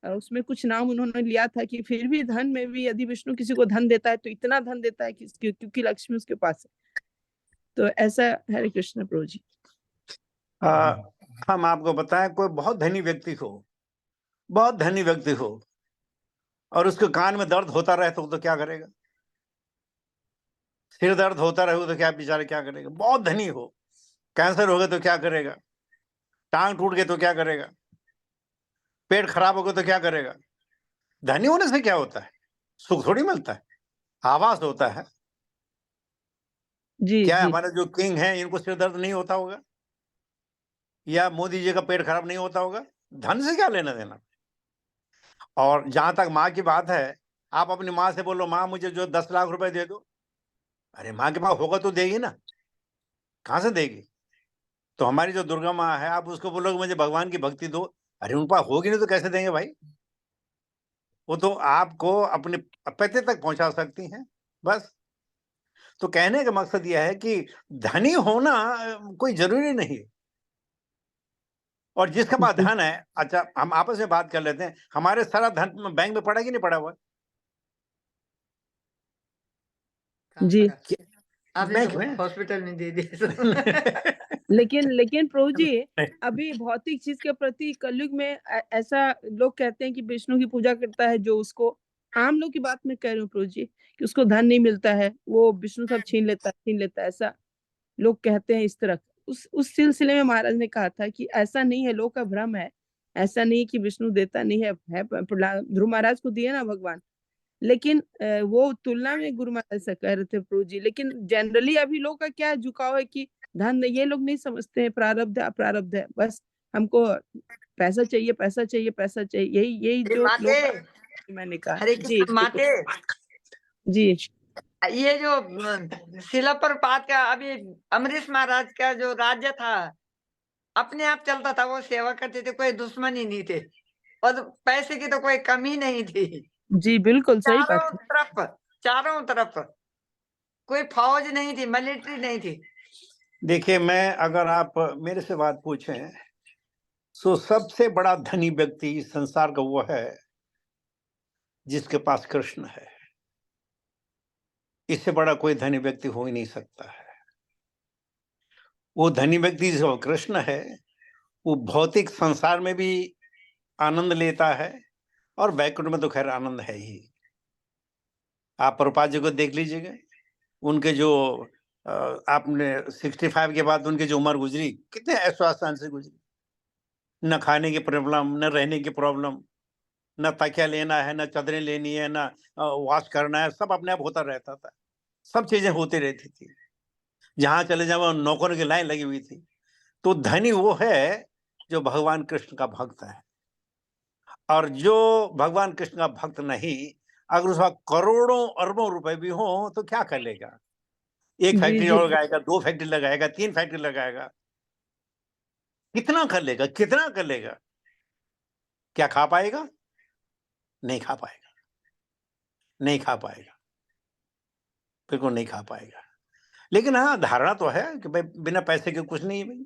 उसमें कुछ नाम उन्होंने लिया था कि फिर भी धन में भी यदि विष्णु किसी को धन देता है तो इतना धन देता है कि क्योंकि लक्ष्मी उसके पास है। तो ऐसा। हरे कृष्ण प्रभु जी।
हम आपको बताएं, कोई बहुत धनी व्यक्ति हो, बहुत धनी व्यक्ति हो, और उसके कान में दर्द होता रहे तो क्या करेगा? सिर दर्द होता रहे तो क्या बेचारे क्या करेगा? बहुत धनी हो, कैंसर हो गया तो क्या करेगा? टांग टूट गए तो क्या करेगा? पेट खराब हो गया तो क्या करेगा? धनी होने से क्या होता है? सुख थोड़ी मिलता है, आवास होता है।
जी
क्या
जी।
हमारे जो किंग हैं इनको सिर दर्द नहीं होता होगा, या मोदी जी का पेट खराब नहीं होता होगा? धन से क्या लेना देना? और जहां तक माँ की बात है, आप अपनी माँ से बोलो माँ मुझे जो 10 लाख रुपए दे दो, अरे माँ के पास होगा तो देगी ना, कहां से देगी? तो हमारी जो दुर्गा माँ है, आप उसको बोलोगे मुझे भगवान की भक्ति दो, अरे उन पास होगी नहीं तो कैसे देंगे भाई? वो तो आपको अपने पते तक पहुंचा सकती हैं, बस। तो कहने का मकसद यह है कि धनी होना कोई जरूरी नहीं, और जिसके पास
जी
धन है, अच्छा हम आपस में बात कर लेते हैं, हमारे सारा धन बैंक में पड़ा कि नहीं पड़ा हुआ?
जी
आपने
बैंक
तो
में
हॉस्पिटल में दे दिया।
लेकिन प्रभु जी अभी भौतिक चीज के प्रति कलयुग में ऐसा लोग कहते हैं कि विष्णु की पूजा करता है जो उसको, आम लोग की बात मैं कह रही हूँ प्रभु जी, कि उसको धन नहीं मिलता है, वो विष्णु सब छीन लेता है, ऐसा लोग कहते हैं इस तरह। उस सिलसिले में महाराज ने कहा था कि ऐसा नहीं है, लोग का भ्रम है, ऐसा नहीं कि विष्णु देता नहीं है ध्रुव महाराज को दिए ना भगवान, लेकिन वो तुलना में गुरु महाराज से कह रहे थे प्रभु जी। लेकिन जनरली अभी लोग का क्या झुकाव है कि धन, ये लोग नहीं समझते हैं प्रारब्ध है अप्रारब्ध है, बस हमको पैसा चाहिए पैसा चाहिए पैसा चाहिए, यही
अरे
जो
माते,
लोग, मैंने कहा
हरे
जी
कृष्ण माते,
जी
ये जो शिला प्रपात का अभी अमरीश महाराज का जो राज्य था, अपने आप चलता था, वो सेवा करते थे, कोई दुश्मनी नहीं थे, और पैसे की तो कोई कमी नहीं थी।
जी बिल्कुल सही बात है।
चारों तरफ कोई फौज नहीं थी, मिलिट्री नहीं थी।
देखिए, मैं अगर आप मेरे से बात पूछें तो सबसे बड़ा धनी व्यक्ति इस संसार का वो है जिसके पास कृष्ण है। इससे बड़ा कोई धनी व्यक्ति हो ही नहीं सकता है। वो धनी व्यक्ति जो कृष्ण है, वो भौतिक संसार में भी आनंद लेता है और वैकुंठ में तो खैर आनंद है ही। आप प्रभुपाद जी को देख लीजिएगा, उनके जो आपने 65 के बाद उनकी जो उम्र गुजरी, कितने ऐश्वर्य से गुजरी, न खाने की प्रॉब्लम, न रहने की प्रॉब्लम, न तकिया लेना है, न चादरें लेनी है, न वॉश करना है, सब अपने आप होता रहता था, सब चीजें होती रहती थी, जहां चले जाओ नौकरों की लाइन लगी हुई थी। तो धनी वो है जो भगवान कृष्ण का भक्त है, और जो भगवान कृष्ण का भक्त नहीं, अगर उसका करोड़ों अरबों रुपए भी हो तो क्या कर लेगा? एक
जी
फैक्ट्री
जी
और लगाएगा, 2 फैक्ट्री लगाएगा, 3 फैक्ट्री लगाएगा, कितना कर लेगा, कितना कर लेगा? क्या खा पाएगा? नहीं खा पाएगा, नहीं खा पाएगा, बिल्कुल नहीं खा पाएगा। लेकिन हाँ, धारणा तो है कि भाई बिना पैसे के कुछ नहीं है भाई।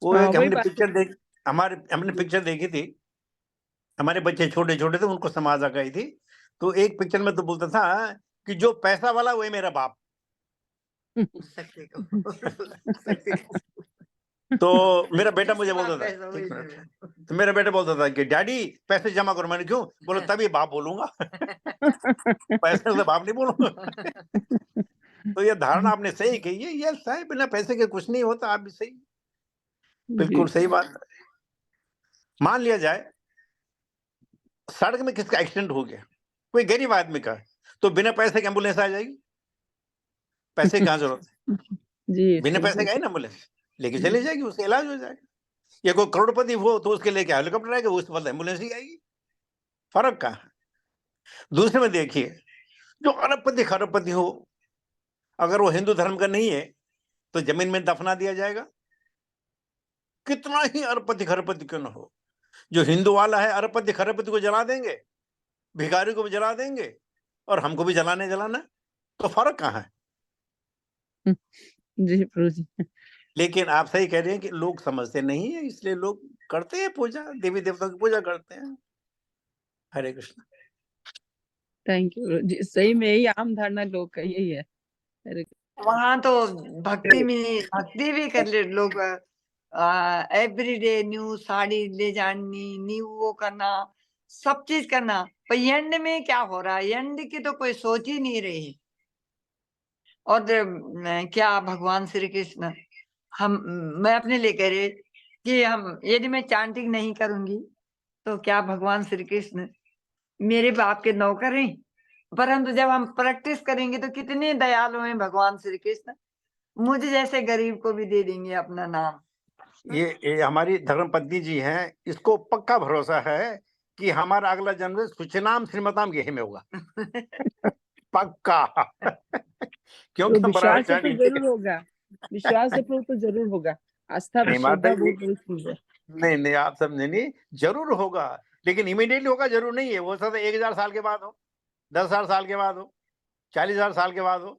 वो
हाँ
एक
वही
हमने
बात
पिक्चर देख हमने पिक्चर देखी थी, हमारे बच्चे छोटे-छोटे थे, उनको समझ आ गई थी। तो एक पिक्चर में तो बोलता था कि जो पैसा वाला वही मेरा बाप। तो मेरा बेटा मुझे बोलता था, एक मिनट, तो मेरा बेटा बोलता था कि डैडी पैसे जमा करो। मैंने क्यों? बोला तभी बाप बोलूंगा। पैसे से बाप नहीं बोलूंगा। तो ये धारणा आपने सही कही है, ये सही, बिना पैसे के कुछ नहीं होता। आप भी सही,
जी
बिल्कुल सही बात है। मान लिया जाए सड़क में किसका एक्सीडेंट हो गया, कोई गरीब आदमी का, तो बिना पैसे के एम्बुलेंस आ जाएगी? पैसे की कहाँ जरूरत है?
जी
बिना पैसे
बिल्कुल
का है ना एम्बुलेंस, लेके चले जाएगी, उसका इलाज हो जाएगा। या कोई करोड़पति हो तो उसके लेके हेलीकॉप्टर आएगा, उसके बाद एम्बुलेंस ही आएगी। फर्क कहाँ है? दूसरे में देखिए, जो अरबपति खरबपति हो, अगर वो हिंदू धर्म का नहीं है तो जमीन में दफना दिया जाएगा। कितना ही अरबपति खरबपति क्यों ना हो, जो हिंदू वाला है अरबपति खरबपति को जला देंगे, भिखारी को भी जला देंगे, और हमको भी जलाना। तो फर्क कहाँ है?
जी प्रभु जी।
लेकिन आप सही कह रहे हैं कि लोग समझते नहीं है, इसलिए लोग करते हैं पूजा, देवी देवताओं की पूजा करते हैं। हरे कृष्ण।
थैंक यू जी, सही में यही आम धारणा लोग का यही है। अरे
वहां तो भक्ति भी कर ले लोग, एवरीडे न्यू साड़ी ले जानी, न्यू वो करना, सब चीज करना, पर एंड में क्या हो रहा है, एंड की तो कोई सोच ही नहीं रही। और क्या भगवान श्री कृष्ण, मैं अपने लिए कह रही कि हम यदि मैं चांटिंग नहीं करूंगी तो क्या भगवान श्री कृष्ण मेरे बाप के नौकर हैं? परंतु जब हम प्रैक्टिस करेंगे तो कितने दयालु हैं भगवान श्री कृष्ण, मुझे जैसे गरीब को भी दे देंगे अपना नाम।
ये हमारी धर्मपत्नी जी हैं, इसको पक्का भरोसा है कि हमारा अगला जन्म सुचनाम श्रीमताम यही में होगा। पक्का। क्योंकि
तो
हम
विश्वास से तो
ब्रह्मचारी।
जरूर होगा, विश्वास से प्रभु तो जरूर होगा, आस्था
नहीं
श्रद्धा
माता जी,
बहुत बड़ी चीज है।
नहीं आप समझे नहीं, जरूर होगा, लेकिन इमीडिएटली होगा जरूर नहीं है। हो सकता है 1000 साल के बाद हो, 10,000 साल के बाद हो, 40,000 साल के बाद हो,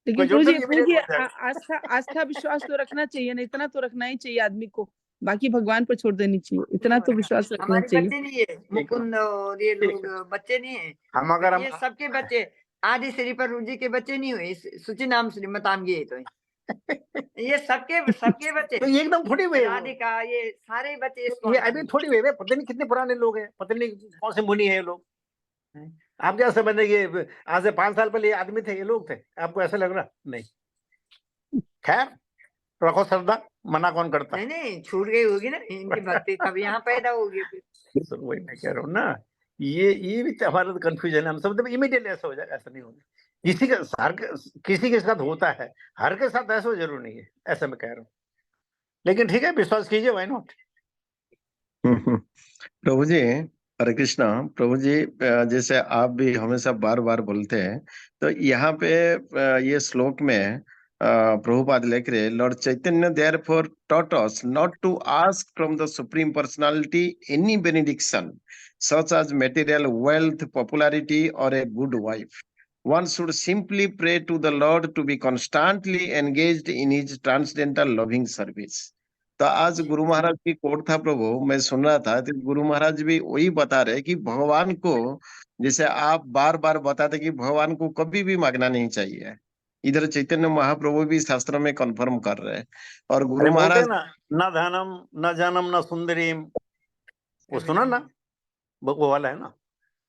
कोई
लेकिन
जरूरत नहीं
प्रभु जी
इमीडिएट हो जाएगा।
आस्था आस्था विश्वास तो रखना चाहिए ना, इतना तो रखना ही चाहिए आदमी को बाकी भगवान पर छोड़ देनी चाहिए, इतना तो विश्वास रखना
हमारे
चाहिए।
बच्चे नहीं है, मुकुंद और ये लोग बच्चे नहीं है,
हम अगर
ये सबके बच्चे आदि श्री पर जी के बच्चे नहीं हुए, सुचि नाम श्रीमताम ये तो ये सबके बच्चे
तो ये एकदम थोड़ी हुए वो।
राधिका ये सारे बच्चे
ये अभी थोड़ी हुए, पता नहीं कितने पुराने लोग हैं, पता नहीं कौन से मुनि है ये लोग। आप क्या समझ ये आज से 5 साल पहले ये आदमी थे, ये लोग थे, आपको ऐसा लग रहा? नहीं। खैर रखो श्रद्धा, मना कौन करता?
नहीं छूट गई होगी ना इनकी भक्ति, तब यहाँ पैदा होगी फिर।
तो वही मैं कह रहा हूँ ना, ये भी हमारा तो कंफ्यूजन है, हम सब इमीडिएटली ऐसा हो जाएगा, ऐसा नहीं होगा। किसी के साथ होता है, हर के साथ ऐसा जरूर नहीं है, ऐसा मैं कह रहा हूँ। लेकिन ठीक है, विश्वास कीजिए, व्हाई नॉट।
प्रभु जी हरे कृष्णा। प्रभु जी जैसे आप भी हमेशा बार बार बोलते हैं, तो यहाँ पे ये श्लोक में प्रभुपाद लिख रहे, Lord Chaitanya therefore taught us not to ask from the supreme personality any benediction such as material wealth, popularity or a good wife. One should simply pray to the Lord to be constantly engaged in his transcendental loving service. तो आज गुरु महाराज की coat था प्रभु, मैं सुन रहा था, तो गुरु महाराज भी वही बता रहे कि भगवान को, जैसे आप बार बार बताते कि भगवान को कभी भी मांगना नहीं चाहिए, इधर चैतन्य महाप्रभु भी शास्त्र में कंफर्म कर रहे हैं। और गुरु महाराज
न धनम न जनम न सुंदरीम, वो सुना ना, वो वाला है ना।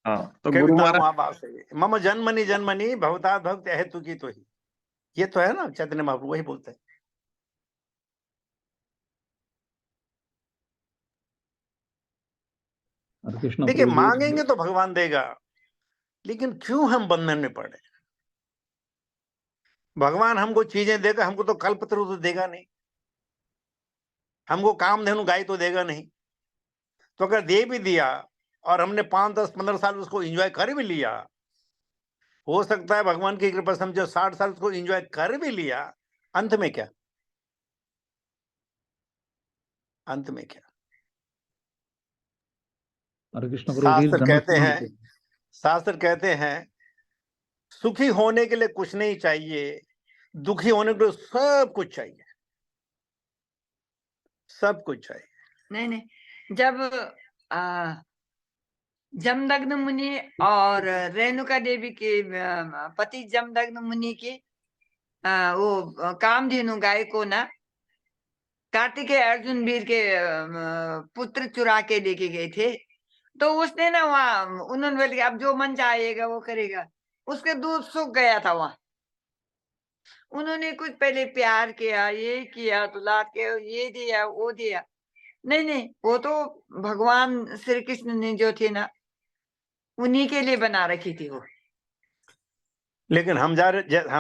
हाँ, तो गुरु महाराज
मम जन्मनि जन्मनि भवता भक्त हेतु की, तो ही ये तो है ना, चैतन्य महाप्रभु वही बोलते हैं। देखिए मांगेंगे तो भगवान देगा, लेकिन क्यों हम बंधन में पड़े? भगवान हमको चीजें देगा, हमको तो कल्पतरु तो देगा नहीं, हमको कामधेनु गाय तो देगा नहीं। तो अगर दे भी दिया और हमने 5, 10, 15 साल उसको एंजॉय कर भी लिया, हो सकता है भगवान की कृपा से हम जो 60 साल उसको एंजॉय कर भी लिया, अंत में क्या? अंत में क्या? शास्त्र कहते हैं सुखी होने के लिए कुछ नहीं चाहिए, दुखी होने के लिए सब कुछ चाहिए, सब कुछ चाहिए।
नहीं, जब जमदग्नि मुनि और रेणुका देवी के पति जमदग्नि मुनि के वो कामधेनु गाय को ना कार्तिकेय अर्जुन वीर के पुत्र चुरा के लेके गए थे, तो उसने ना वहाँ उन्होंने बोले अब जो मन चाहेगा वो करेगा, उसके दूध सूख गया था वहां। उन्होंने कुछ पहले प्यार किया, ये किया, दुलार किया, ये दिया वो दिया, नहीं, वो तो भगवान श्री कृष्ण ने जो थे ना उन्हीं के लिए बना रखी थी वो।
लेकिन हम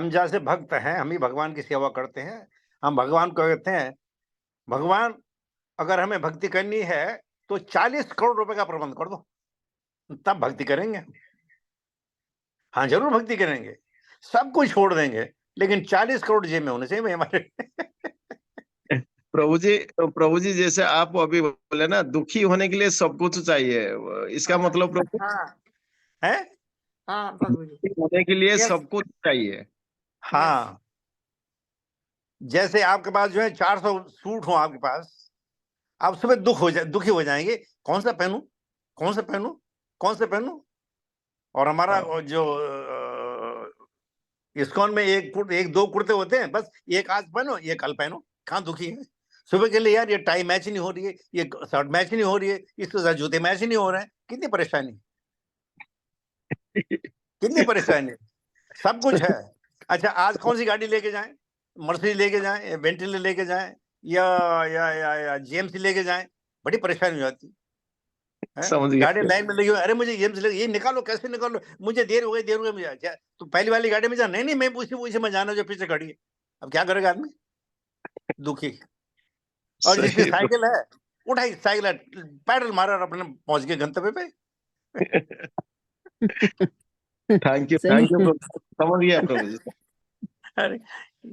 जैसे भक्त हैं, हम ही भगवान की सेवा करते हैं। हम भगवान को कहते हैं, भगवान अगर हमें भक्ति करनी है तो 40 करोड़ रुपए का प्रबंध कर दो, तब भक्ति करेंगे। हाँ जरूर भक्ति करेंगे, सब कुछ छोड़ देंगे, लेकिन 40 करोड़ जेब में होने चाहिए हमारे।
प्रभु जी जैसे आप अभी बोले ना, दुखी होने के लिए सब कुछ चाहिए, इसका मतलब प्रभु
है?
हाँ प्रभु जी,
होने के लिए सब कुछ चाहिए।
हाँ, जैसे आपके पास जो है 400 सूट हो आपके पास, आप सुबह दुखी हो जाएंगे, कौन सा पहनूं, कौन सा पहनूं, कौन सा पहनूं। और हमारा जो इस्कॉन में एक दो कुर्ते होते हैं, बस एक आज पहनो ये कल पहनो, कहाँ दुखी है? सुबह के लिए यार ये टाई मैच नहीं हो रही है, ये शर्ट मैच नहीं हो रही है, इसके साथ जूते मैच नहीं हो रहे हैं, कितनी परेशानी, कितनी परेशानी, सब कुछ है। अच्छा आज कौन सी गाड़ी लेके जाएं, मर्सिडीज लेके जाएं, बेंटली लेके जाएं, या जेएमसी लेके जाएं, बड़ी परेशानी हो जाती है। गाड़ी लाइन में लगी, अरे मुझे ये निकालो, कैसे निकालो, मुझे देर हो गई मुझे। तो पहली वाली गाड़ी में जा, नहीं मैं उसी में जाना जो पीछे खड़ी है। अब क्या करेगा आदमी, दुखी। और जिसकी साइकिल है, उठाई साइकिल है, पैडल मारा और अपने पहुंच गए गंतव्य पे।
थैंक यू समझ गया प्रभु जी।
अरे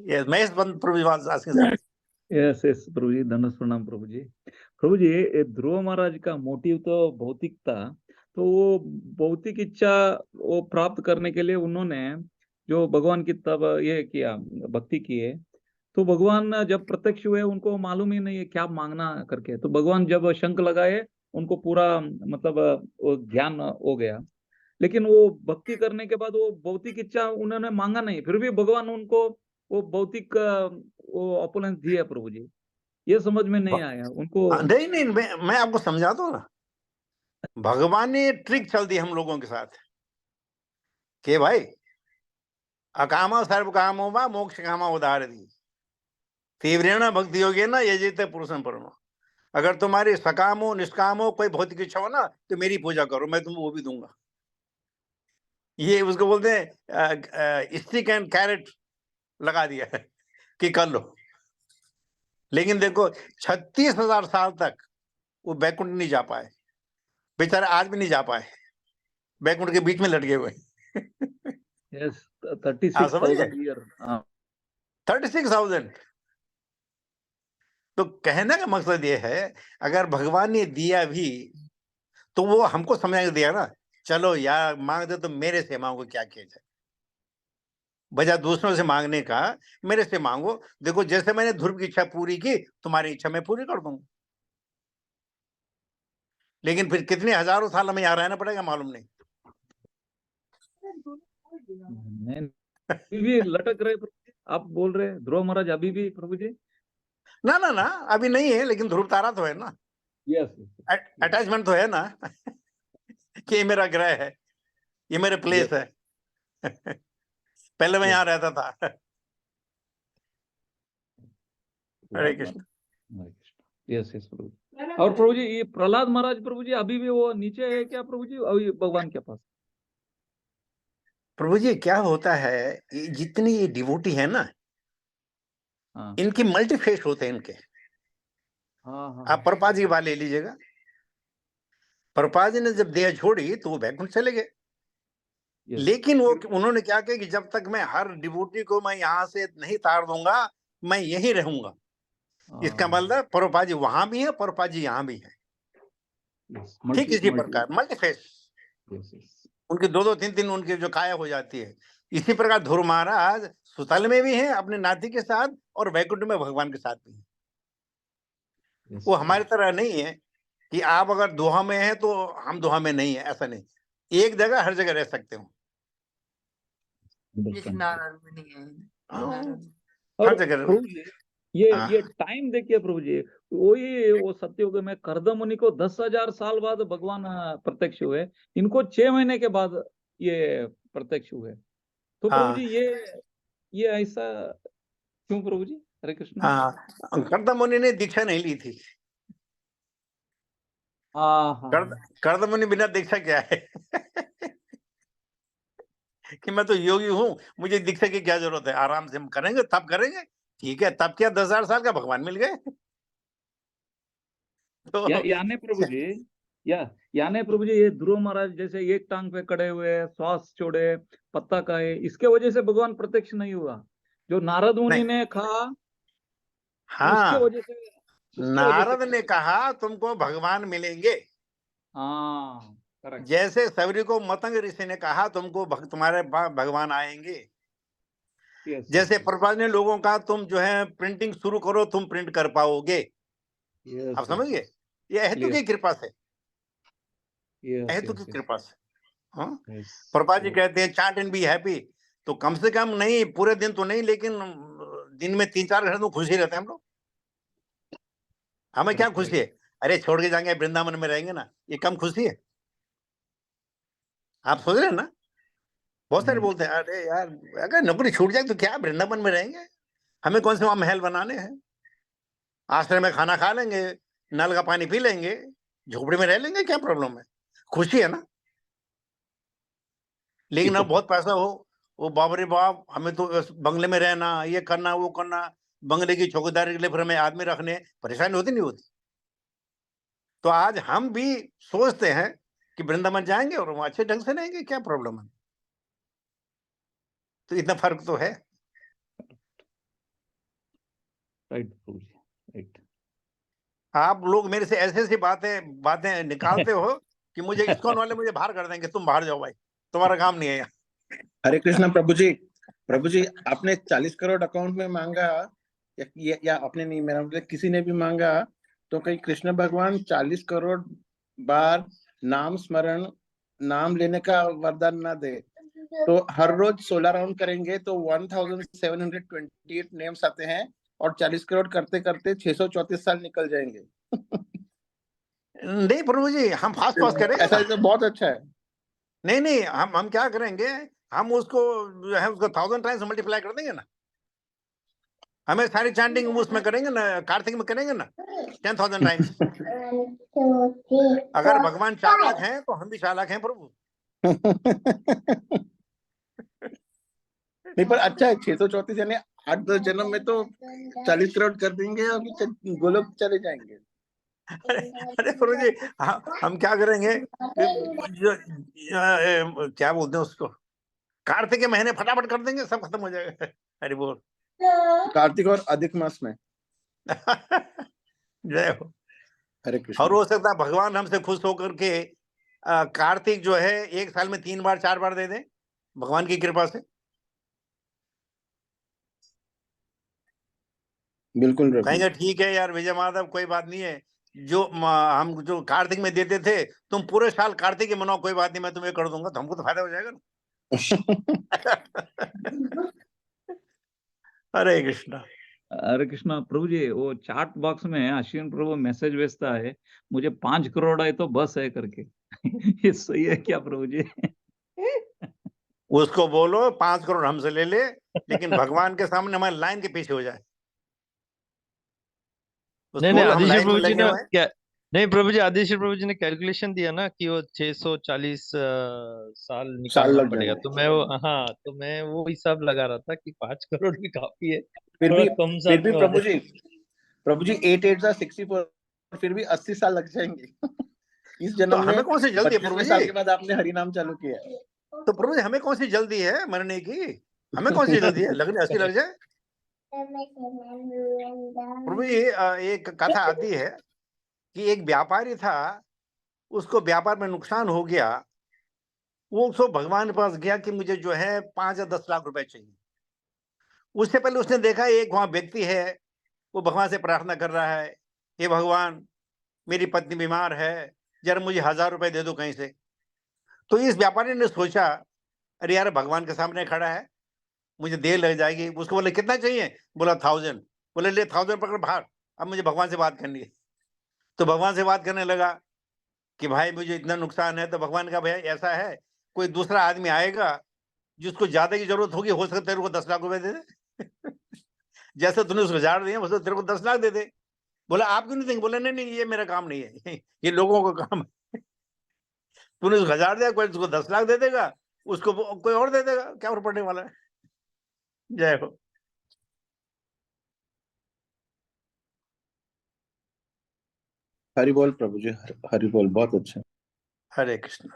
यस महेश प्रभु जी,
यस प्रभु जी, धन्यवाद प्रणाम प्रभु जी। प्रभु जी ध्रुव महाराज का मोटिव तो भौतिक था, तो वो भौतिक इच्छा वो प्राप्त करने के लिए उन्होंने जो भगवान की तब ये किया, भक्ति की है, तो भगवान जब प्रत्यक्ष हुए उनको मालूम ही नहीं है क्या मांगना करके, तो भगवान जब शंख लगाए उनको पूरा मतलब वो ध्यान हो गया। लेकिन वो भक्ति करने के बाद वो भौतिक इच्छा उन्होंने मांगा नहीं, फिर भी भगवान उनको वो भौतिक वो ऑपुलेंस दिया प्रभु जी। ये समझ में नहीं आया उनको।
नहीं नहीं, मैं आपको समझा दूं ना। भगवान ने ट्रिक चल दी हम लोगों के साथ कि भाई अकामा सर्व कामो वा मोक्ष कामा उदार दी तीव्रेण भक्ति योगे ना यजेते पुरुषम परम। अगर तुम्हारी सकाम हो निष्काम हो कोई भौतिक इच्छा हो ना तो मेरी पूजा करो, मैं तुमको वो भी दूंगा। ये उसको बोलते हैं स्टिक एंड कैरेट लगा दिया है कि कर लो। लेकिन देखो 36,000 साल तक वो बैकुंठ नहीं जा पाए, बेचारे आज भी नहीं जा पाए, बैकुंठ के बीच में लटके हुए।
यस,
हाँ, समझ गए?
36,000 ईयर।
36,000। तो कहने का मकसद ये है अगर भगवान ने दिया भी तो वो हमको समझा के दिया ना, चलो यार मांग दे तो मेरे से मांगो, क्या किया जाए, बजाय दूसरों से मांगने का मेरे से मांगो। देखो जैसे मैंने ध्रुव की इच्छा पूरी की, तुम्हारी इच्छा मैं पूरी कर दूंगा। लेकिन फिर कितने हजारों साल हमें यहाँ रहना पड़ेगा मालूम नहीं।
नहीं, अभी भी लटक रहे प्रभु जी। आप बोल रहे ध्रुव महाराज अभी भी प्रभु जी।
ना ना ना, अभी नहीं है, लेकिन ध्रुव तारा तो है ना,
यस,
अटैचमेंट तो है ना कि ये मेरा ग्रह है, ये मेरे प्लेस है। पहले मैं यहाँ रहता था। हरे कृष्ण।
यस यस प्रभु जी। और प्रभु जी ये प्रहलाद महाराज प्रभु जी अभी भी वो नीचे है क्या प्रभु जी, अभी भगवान के पास?
प्रभु जी क्या होता है, ये जितनी ये डिवोटी है ना,
हाँ
इनके मल्टी फेस होते हैं इनके।
हाँ हाँ।
आप प्रभुपाद जी की बात ले लीजिएगा। प्रभुपाद जी ने जब देह छोड़ी तो वो बैकुंठ चले गए।
यस
लेकिन वो उन्होंने क्या किया कि जब तक मैं हर डिवोटी को मैं यहाँ से नहीं तार दूंगा, मैं यहीं रहूंगा। इसका मतलब प्रभुपाद जी वहां भी है, प्रभुपाद जी यहाँ भी है। ठीक इसी प्रकार मल्टीफेस, उनकी दो दो तीन तीन उनकी जो काया हो जाती है। इसी प्रकार ध्रुव महाराज सुतल में भी है अपने नाती के साथ, और वैकुंठ में भगवान के साथ भी है। वो हमारी तरह नहीं है कि आप अगर दोहा में हैं तो हम दोहा में नहीं है, ऐसा नहीं। एक जगह हर जगह रह सकते हो।
जैसे नारायण में नहीं है, नारायण।
और
हर जगह।
प्रभु जी ये टाइम देखिए प्रभु जी, वही वो सत्ययुग में कर्दम मुनि को 10,000 साल बाद भगवान प्रत्यक्ष हुए, इनको 6 महीने के बाद ये प्रत्यक्ष हुए। तो प्रभु जी ये ऐसा क्यों प्रभु जी? हरे कृष्ण।
हाँ, कर्दम मुनि ने दीक्षा नहीं ली थी। कर्दम मुनि बिना दीक्षा क्या है कि मैं तो योगी हूँ, मुझे दीक्षा की क्या जरूरत है, आराम से हम करेंगे तब करेंगे। ठीक है, तब क्या 10,000 साल का भगवान मिल गए। तो
यानी प्रभु जी यानी प्रभु जी ये ध्रुव महाराज जैसे एक टांग पे खड़े हुए, श्वास छोड़े, पत्ता खाए, इसके वजह से भगवान प्रत्यक्ष नहीं हुआ। जो नारद मुनि ने कहा उसके वजह से
नारद ने कहा तुमको भगवान मिलेंगे।
हाँ करेक्ट।
जैसे सबरी को मतंग ऋषि ने कहा तुमको तुम्हारे पास भगवान आएंगे। जैसे प्रभुपाद ने लोगों का तुम जो है प्रिंटिंग शुरू करो, तुम प्रिंट कर पाओगे। आप समझ गए, ये हेतु की कृपा से, हेतु की कृपा से। हाँ, प्रभुपाद जी कहते हैं चांट एंड बी हैप्पी। तो कम से कम नहीं, पूरे दिन तो नहीं, लेकिन दिन में 3-4 घंटे तो खुशी रहते हैं हम लोग। हमें क्या खुशी है, अरे छोड़ के जाएंगे वृंदावन में रहेंगे ना, ये कम खुशी है। आप सोच रहे हैं ना, बहुत सारे बोलते हैं अरे यार अगर नौकरी छूट जाए तो क्या वृंदावन में रहेंगे, हमें कौन से वहां महल बनाने हैं, आश्रम में खाना खा लेंगे, नल का पानी पी लेंगे, झोपड़ी में रह लेंगे, क्या प्रॉब्लम है, खुशी है ना। लेकिन अब बहुत पैसा हो, वो बाप रे बाप हमें तो बंगले में रहना, ये करना वो करना, बंगले की चौकीदारी के लिए फिर हमें आदमी रखने, परेशानी होती नहीं होती। तो आज हम भी सोचते हैं कि वृंदावन जाएंगे और वहां अच्छे ढंग से रहेंगे, क्या प्रॉब्लम है। तो इतना फर्क तो है।
राइट।
आप लोग मेरे से ऐसे ऐसी बातें निकालते हो कि मुझे इस्कॉन वाले मुझे बाहर कर देंगे, तुम बाहर जाओ भाई, तुम्हारा काम नहीं है यहाँ।
हरे कृष्णा प्रभु जी, आपने 40 करोड़ अकाउंट में मांगा
या अपने नहीं, मेरा मतलब किसी ने भी मांगा तो कहीं कृष्ण भगवान 40 करोड़ बार नाम स्मरण, नाम लेने का वरदान ना दे, तो हर रोज 16 राउंड करेंगे तो 1728 नेम्स आते हैं, और 40 करोड़ करते करते 634 साल निकल जाएंगे।
नहीं प्रभु जी, हम फास्ट फास्ट करेंगे
ऐसा
ना।
तो बहुत अच्छा है।
नहीं, हम क्या करेंगे, हम उसको जो है उसको 1000 टाइम्स मल्टीप्लाई कर देंगे ना। हमें सारी चैंटिंग उसमें करेंगे ना, कार्तिक में करेंगे ना 10,000 टाइम्स। अगर भगवान चालाक हैं तो हम भी चालाक हैं प्रभु।
नहीं, पर अच्छा है, 634 यानी 8-10 जन्म में तो 40 करोड़ कर देंगे और गोलोक चले जाएंगे।
अरे प्रभु जी, हम क्या करेंगे, क्या बोलते हैं उसको, कार्तिक के महीने फटाफट कर देंगे, सब खत्म हो जाएगा। हरि बोल।
कार्तिक और अधिक मास में।
जय हो।
हरे कृष्ण।
और हो सकता है भगवान हमसे खुश होकर के कार्तिक जो है 1 साल में 3 बार 4 बार दे दें, भगवान की कृपा से।
बिल्कुल प्रभु।
कहेंगे ठीक है यार विजय माधव, कोई बात नहीं है, जो हम जो कार्तिक में देते थे तुम पूरे साल कार्तिक में मनाओ, कोई बात नहीं, मैं तुम्हें कर दूंगा, तो हमको तो फायदा हो जाएगा ना। हरे कृष्णा।
हरे कृष्णा प्रभु जी, वो चैट बॉक्स में अश्विन प्रभु मैसेज भेजता है, मुझे 5 करोड़ आए तो बस है करके। ये सही है क्या प्रभु जी?
उसको बोलो 5 करोड़ हमसे ले ले, लेकिन भगवान के सामने हमारे लाइन के पीछे हो जाए।
नहीं
उसको
नहीं,
बोलो हम
आदिश्वर
लाइन में
प्रभु जी
लगे
ने
हुए हैं।
क्या, नहीं प्रभु जी, आदिश्वर प्रभु जी ने कैलकुलेशन दिया ना कि वो 640 साल
साल
निकालना
लग
पड़ेगा,
जाएंगे।
तो मैं वो, हाँ, तो मैं वो हिसाब लगा रहा था कि 5 करोड़ भी काफी है,
फिर
थोड़ा
भी
कम साल में हो जाए।
प्रभु जी 8 8 64, फिर भी 80 साल लग जाएंगे। इस
तो
जन्म में
हमें कौन सी जल्दी है प्रभु
25वें साल
जी?
के बाद आपने हरि नाम चालू किया है।
तो प्रभु जी हमें कौन सी जल्दी है मरने की? हमें कौन सी जल्दी है, लगने 80 लग जाए? प्रभु जी एक कथा आती है कि एक व्यापारी था, उसको व्यापार में नुकसान हो गया, वो उसको भगवान के पास गया कि मुझे जो है 5 या 10 लाख रुपए चाहिए। उससे पहले उसने देखा एक वहां व्यक्ति है, वो भगवान से प्रार्थना कर रहा है, हे भगवान मेरी पत्नी बीमार है, जरा मुझे 1000 रुपए दे दो कहीं से। तो इस व्यापारी ने सोचा, अरे यार भगवान के सामने खड़ा है, मुझे देर लग जाएगी। उसको बोले कितना चाहिए? बोला 1000। बोले ले 1000 पकड़ भाग, अब मुझे भगवान से बात करनी है। तो भगवान से बात करने लगा कि भाई मुझे इतना नुकसान है। तो भगवान का भैया ऐसा है, कोई दूसरा आदमी आएगा जिसको ज्यादा की जरूरत होगी, हो सकता है तेरे को 10 लाख रुपए दे दे। जैसे तूने उसको 1000 दिए, वैसे तेरे को 10 लाख दे दे। बोला आप क्यों नहीं देंगे? बोले नहीं नहीं, ये मेरा काम नहीं है, ये लोगों का काम है। तूने उसको 1000 दिया, कोई उसको 10 लाख दे देगा, उसको कोई और दे देगा, क्या फर्क पड़ने वाला है। जय हो।
हरि बोल प्रभु जी, हरि बोल, बहुत अच्छा।
हरे कृष्ण।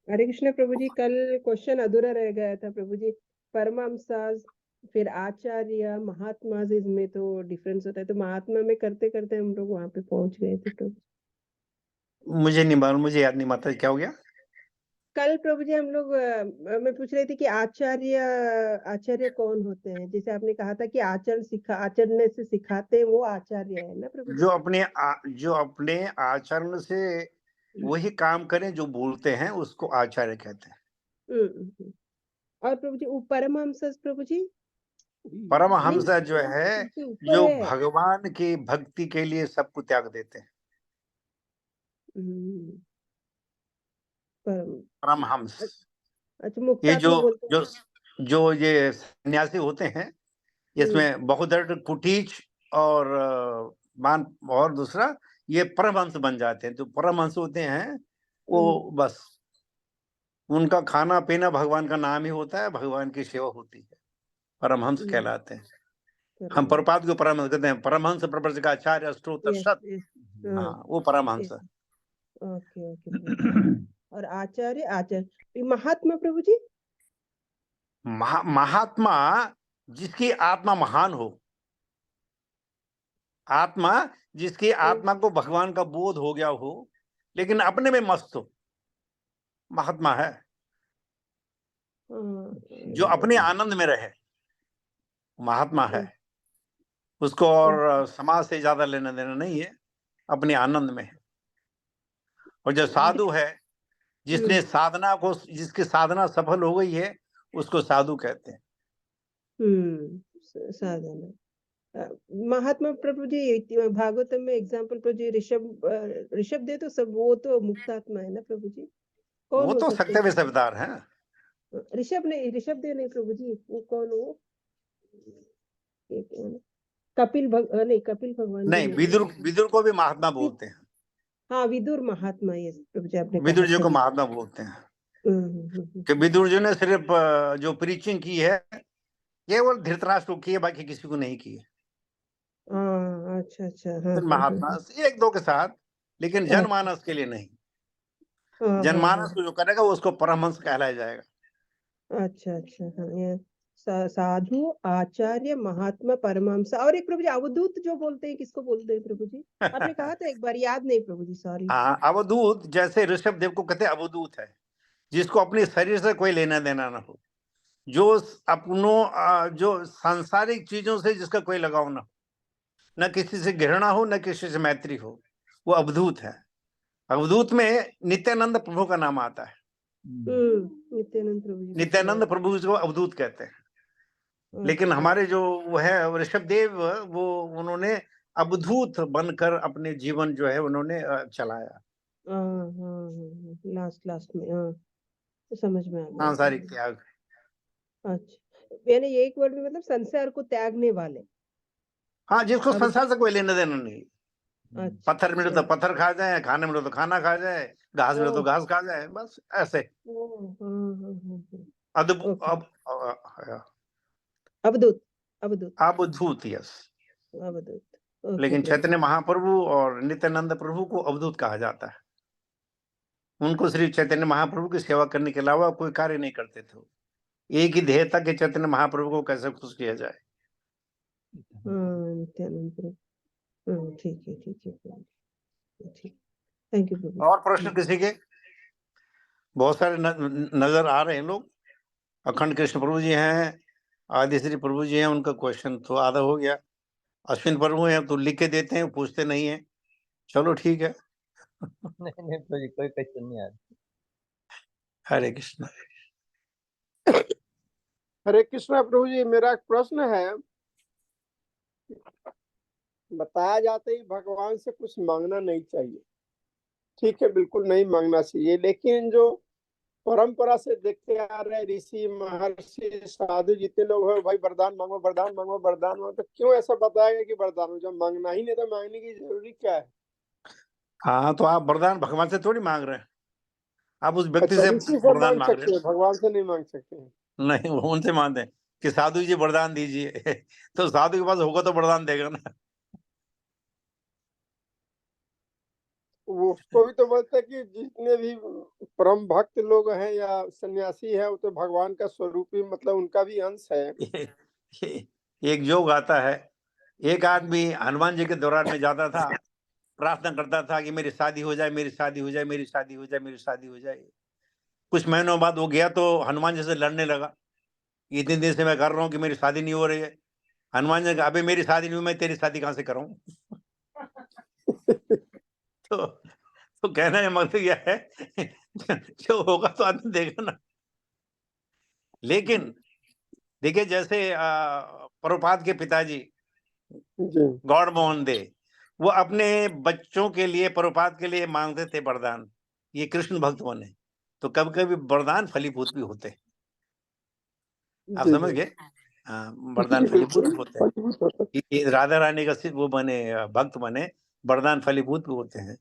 हरे कृष्ण प्रभु जी, कल क्वेश्चन अधूरा रह गया था प्रभु जी। परमहंस फिर आचार्य महात्मा इसमें तो डिफरेंस होता है, तो महात्मा में करते करते हम लोग वहां पे पहुंच गए थे प्रभु।
मुझे नहीं मालूम, मुझे याद नहीं, माता क्या हो गया?
कल प्रभु जी हम लोग मैं पूछ रही थी कि आचार्य कौन होते हैं? जैसे आपने कहा था कि आचरण से सिखाते हैं, वो आचार्य है ना प्रभु जी?
जो अपने आचरण से वही काम करें जो बोलते हैं, उसको आचार्य कहते हैं।
और प्रभु जी परमहंस प्रभु जी?
परमहंस जो है,
ऊपर
जो
है।
भगवान की भक्ति के लिए सब कुछ त्याग देते हैं, परमहंस।
अच्छा,
ये
मुक्तात्मा बोलते हैं।
जो ये सन्यासी होते हैं, इसमें बहुदर कुटीच और मान और दूसरा ये परमहंस बन जाते हैं। जो परमहंस होते हैं वो बस उनका खाना पीना भगवान का नाम ही होता है, भगवान की सेवा होती है, परमहंस कहलाते हैं। हम प्रपात को परमहंस कहते हैं, परमहंस प्रपंचाचार्य अष्टोत्तर शत। हाँ, वो परमहंस है।
Okay okay. और आचार्य महात्मा प्रभु जी?
महात्मा जिसकी आत्मा महान हो, आत्मा जिसकी आत्मा को भगवान का बोध हो गया हो लेकिन अपने में मस्त हो, महात्मा है। जो अपने आनंद में रहे, महात्मा है। उसको और समाज से ज्यादा लेना देना नहीं है, अपने आनंद में है। और जो साधु है, जिसने साधना को, जिसकी साधना सफल हो गई है, उसको साधु कहते हैं।
साधना। महात्मा प्रभु जी भागवतम में एग्जाम्पल प्रभु जी ऋषभ देव तो सब वो तो मुक्त आत्मा है ना प्रभु जी? कौन
वो
हो
तो
सकते
सकते हुए अवतार है।
ऋषभ नहीं, ऋषभ देव नहीं प्रभु जी, वो कौन हो? कपिल नहीं, कपिल भगवान
नहीं, विदुर, विदुर को भी महात्मा बोलते हैं।
हाँ, विदुर महात्मा, ये प्रभु जी आपने
विदुर जी
कहा
को महात्मा बोलते हैं कि विदुर जी ने सिर्फ जो प्रीचिंग की है केवल धृतराष्ट्र को की है, बाकी किसी को नहीं की है।
अच्छा अच्छा।
महात्मा एक दो के साथ, लेकिन जनमानस के लिए नहीं। जनमानस को जो करेगा वो उसको परमहंस कहलाया जाएगा।
अच्छा अच्छा। हाँ, ये साधु, आचार्य, महात्मा, परमहंस। और एक प्रभु जी अवधूत जो बोलते हैं, किसको बोलते हैं प्रभु जी? आपने कहा था एक बार, याद नहीं प्रभु जी, सॉरी।
हाँ, अवधूत जैसे ऋषभ देव को कहते हैं अवधूत है, जिसको अपने शरीर से कोई लेना देना ना हो, जो अपनों जो सांसारिक चीजों से जिसका कोई लगाव ना हो, न किसी से घृणा हो न किसी से मैत्री हो, वो अवधूत है। अवधूत में नित्यानंद प्रभु का नाम आता है।
नित्यानंद प्रभु जी,
नित्यानंद प्रभु को अवधूत कहते हैं। लेकिन हमारे जो वो है ऋषभ देव, वो उन्होंने अवधूत बनकर अपने जीवन जो है उन्होंने चलाया।
लास्ट में समझ में आ गया।
सांसारिक त्याग।
अच्छा, यानी एक वर्ड में मतलब संसार को त्यागने वाले।
हाँ, जिसको संसार से कोई लेना देना नहीं।
अच्छा,
पत्थर मिले तो पत्थर खा जाए, खाने मिले तो खाना खा जाए, घास मिले तो घास खा जाए, बस ऐसे।
अवधूत, अवधूत,
अवधूत, यस,
अवधूत।
लेकिन चैतन्य महाप्रभु और नित्यानंद प्रभु को अवधूत कहा जाता है। उनको श्री चैतन्य महाप्रभु की सेवा करने के अलावा कोई कार्य नहीं करते थे। एक ही ध्येय था कि चैतन्य महाप्रभु को कैसे खुश किया जाए।
नित्यानंद प्रभु, ठीक है ठीक है, ठीक, थैंक यू प्रभु।
और प्रश्न किसी के? बहुत सारे नजर आ रहे हैं लोग। अखंड कृष्ण प्रभु जी हैं, आदिश्री प्रभु जी हैं, उनका क्वेश्चन तो आधा हो गया। अश्विन प्रभु हैं तो लिख के देते हैं, पूछते नहीं है। चलो ठीक है।
नहीं प्रभु जी, कोई क्वेश्चन नहीं आ रहा।
हरे कृष्ण।
हरे कृष्णा प्रभु जी, मेरा एक प्रश्न है। बताया जाता है भगवान से कुछ मांगना नहीं चाहिए, ठीक है, बिल्कुल नहीं मांगना चाहिए, लेकिन जो परंपरा से देखते आ रहे ऋषि, महर्षि, साधु जितने लोग हो, भाई वरदान मांगो, वरदान मांगो, वरदान मांगो, तो क्यों ऐसा बताया गया कि वरदान जब मांगना ही नहीं तो मांगने की जरूरी क्या है?
हाँ, तो आप वरदान भगवान से थोड़ी मांग रहे हैं, आप उस व्यक्ति
अच्छा,
से
ऋषि से
वरदान
मांग
मांग रहे
सकते हैं, भगवान से नहीं मांग सकते हैं?
नहीं, वो उनसे मांगते हैं कि साधु जी वरदान दीजिए। तो साधु के पास होगा तो वरदान देगा ना।
वो उसको भी तो बोलते हैं कि जितने भी परम भक्त लोग हैं या सन्यासी है, वो तो भगवान का स्वरूप ही, मतलब उनका भी अंश है।
एक जोक आता है, एक आदमी हनुमान जी के दौरान में जाता था, प्रार्थना करता था कि मेरी शादी हो जाए, मेरी शादी हो जाए, मेरी शादी हो जाए, मेरी शादी हो जाए। कुछ महीनों बाद वो गया तो हनुमान जी से लड़ने लगा, इतने दिन से मैं कर रहा हूँ कि मेरी शादी नहीं हो रही है। हनुमान जी ने कहा, अबे मेरी शादी नहीं हुई, मैं तेरी शादी कहाँ से कराऊं? तो कहना मतलब यह है जो होगा तो आदमी देगा ना। लेकिन देखिए, जैसे प्रभुपाद के पिताजी गौड़ मोहन दे, वो अपने बच्चों के लिए, प्रभुपाद के लिए मांगते थे वरदान। ये कृष्ण भक्त बने तो कभी कभी वरदान फलीभूत भी होते हैं। आप समझ गए? वरदान फलीभूत भी होते हैं। राधा रानी का वो बने, भक्त बने, वरदान फलीभूत भी होते हैं।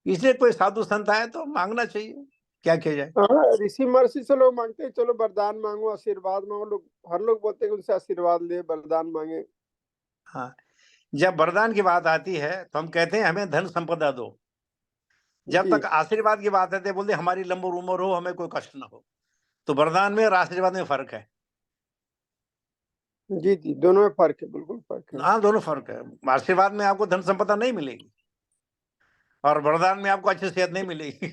इसलिए कोई साधु संत आए तो मांगना चाहिए, क्या किया जाए।
हाँ, ऋषि महर्षि से लोग मांगते हैं, चलो वरदान मांगो, आशीर्वाद मांगो, लोग हर लोग बोलते हैं कि उनसे आशीर्वाद ले, वरदान मांगे।
हाँ, जब वरदान की बात आती है तो हम कहते हैं हमें धन संपदा दो। जब तक आशीर्वाद की बात आती है बोलते हमारी लंबी उम्र हो, हमें कोई कष्ट ना हो। तो वरदान में और आशीर्वाद में फर्क है।
जी जी, दोनों में फर्क है, बिल्कुल फर्क
है।
दोनों फर्क है। आशीर्वाद में आपको धन संपदा नहीं मिलेगी और वरदान में आपको अच्छी सेहत नहीं मिलेगी।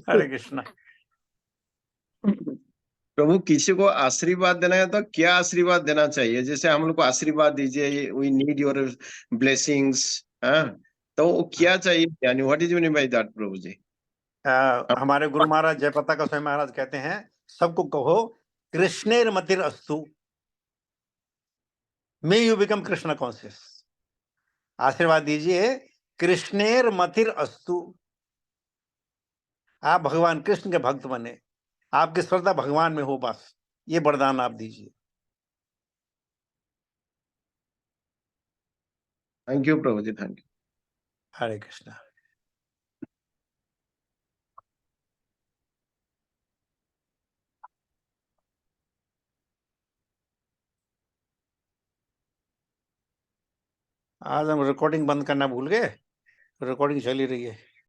हरे कृष्णा।
प्रभु किसी को आशीर्वाद देना है तो क्या आशीर्वाद देना चाहिए? जैसे हम लोग को आशीर्वाद दीजिए, वी नीड योर ब्लेसिंग्स, हाँ, तो वो क्या चाहिए? यानी what is mean by that प्रभु जी?
हमारे गुरु महाराज जयप्रताप गोस्वामी महाराज कहते हैं, सबको कहो कृष्णेर मतिर अस्तु, may you become Krishna conscious. आशीर्वाद दीजिए कृष्णेर मतिर अस्तु, आप भगवान कृष्ण के भक्त बने, आपकी श्रद्धा भगवान में हो, बस ये वरदान आप दीजिए।
थैंक यू प्रभु जी, थैंक यू।
हरे कृष्णा। आज हम रिकॉर्डिंग बंद करना भूल गए, रिकॉर्डिंग चली रही है।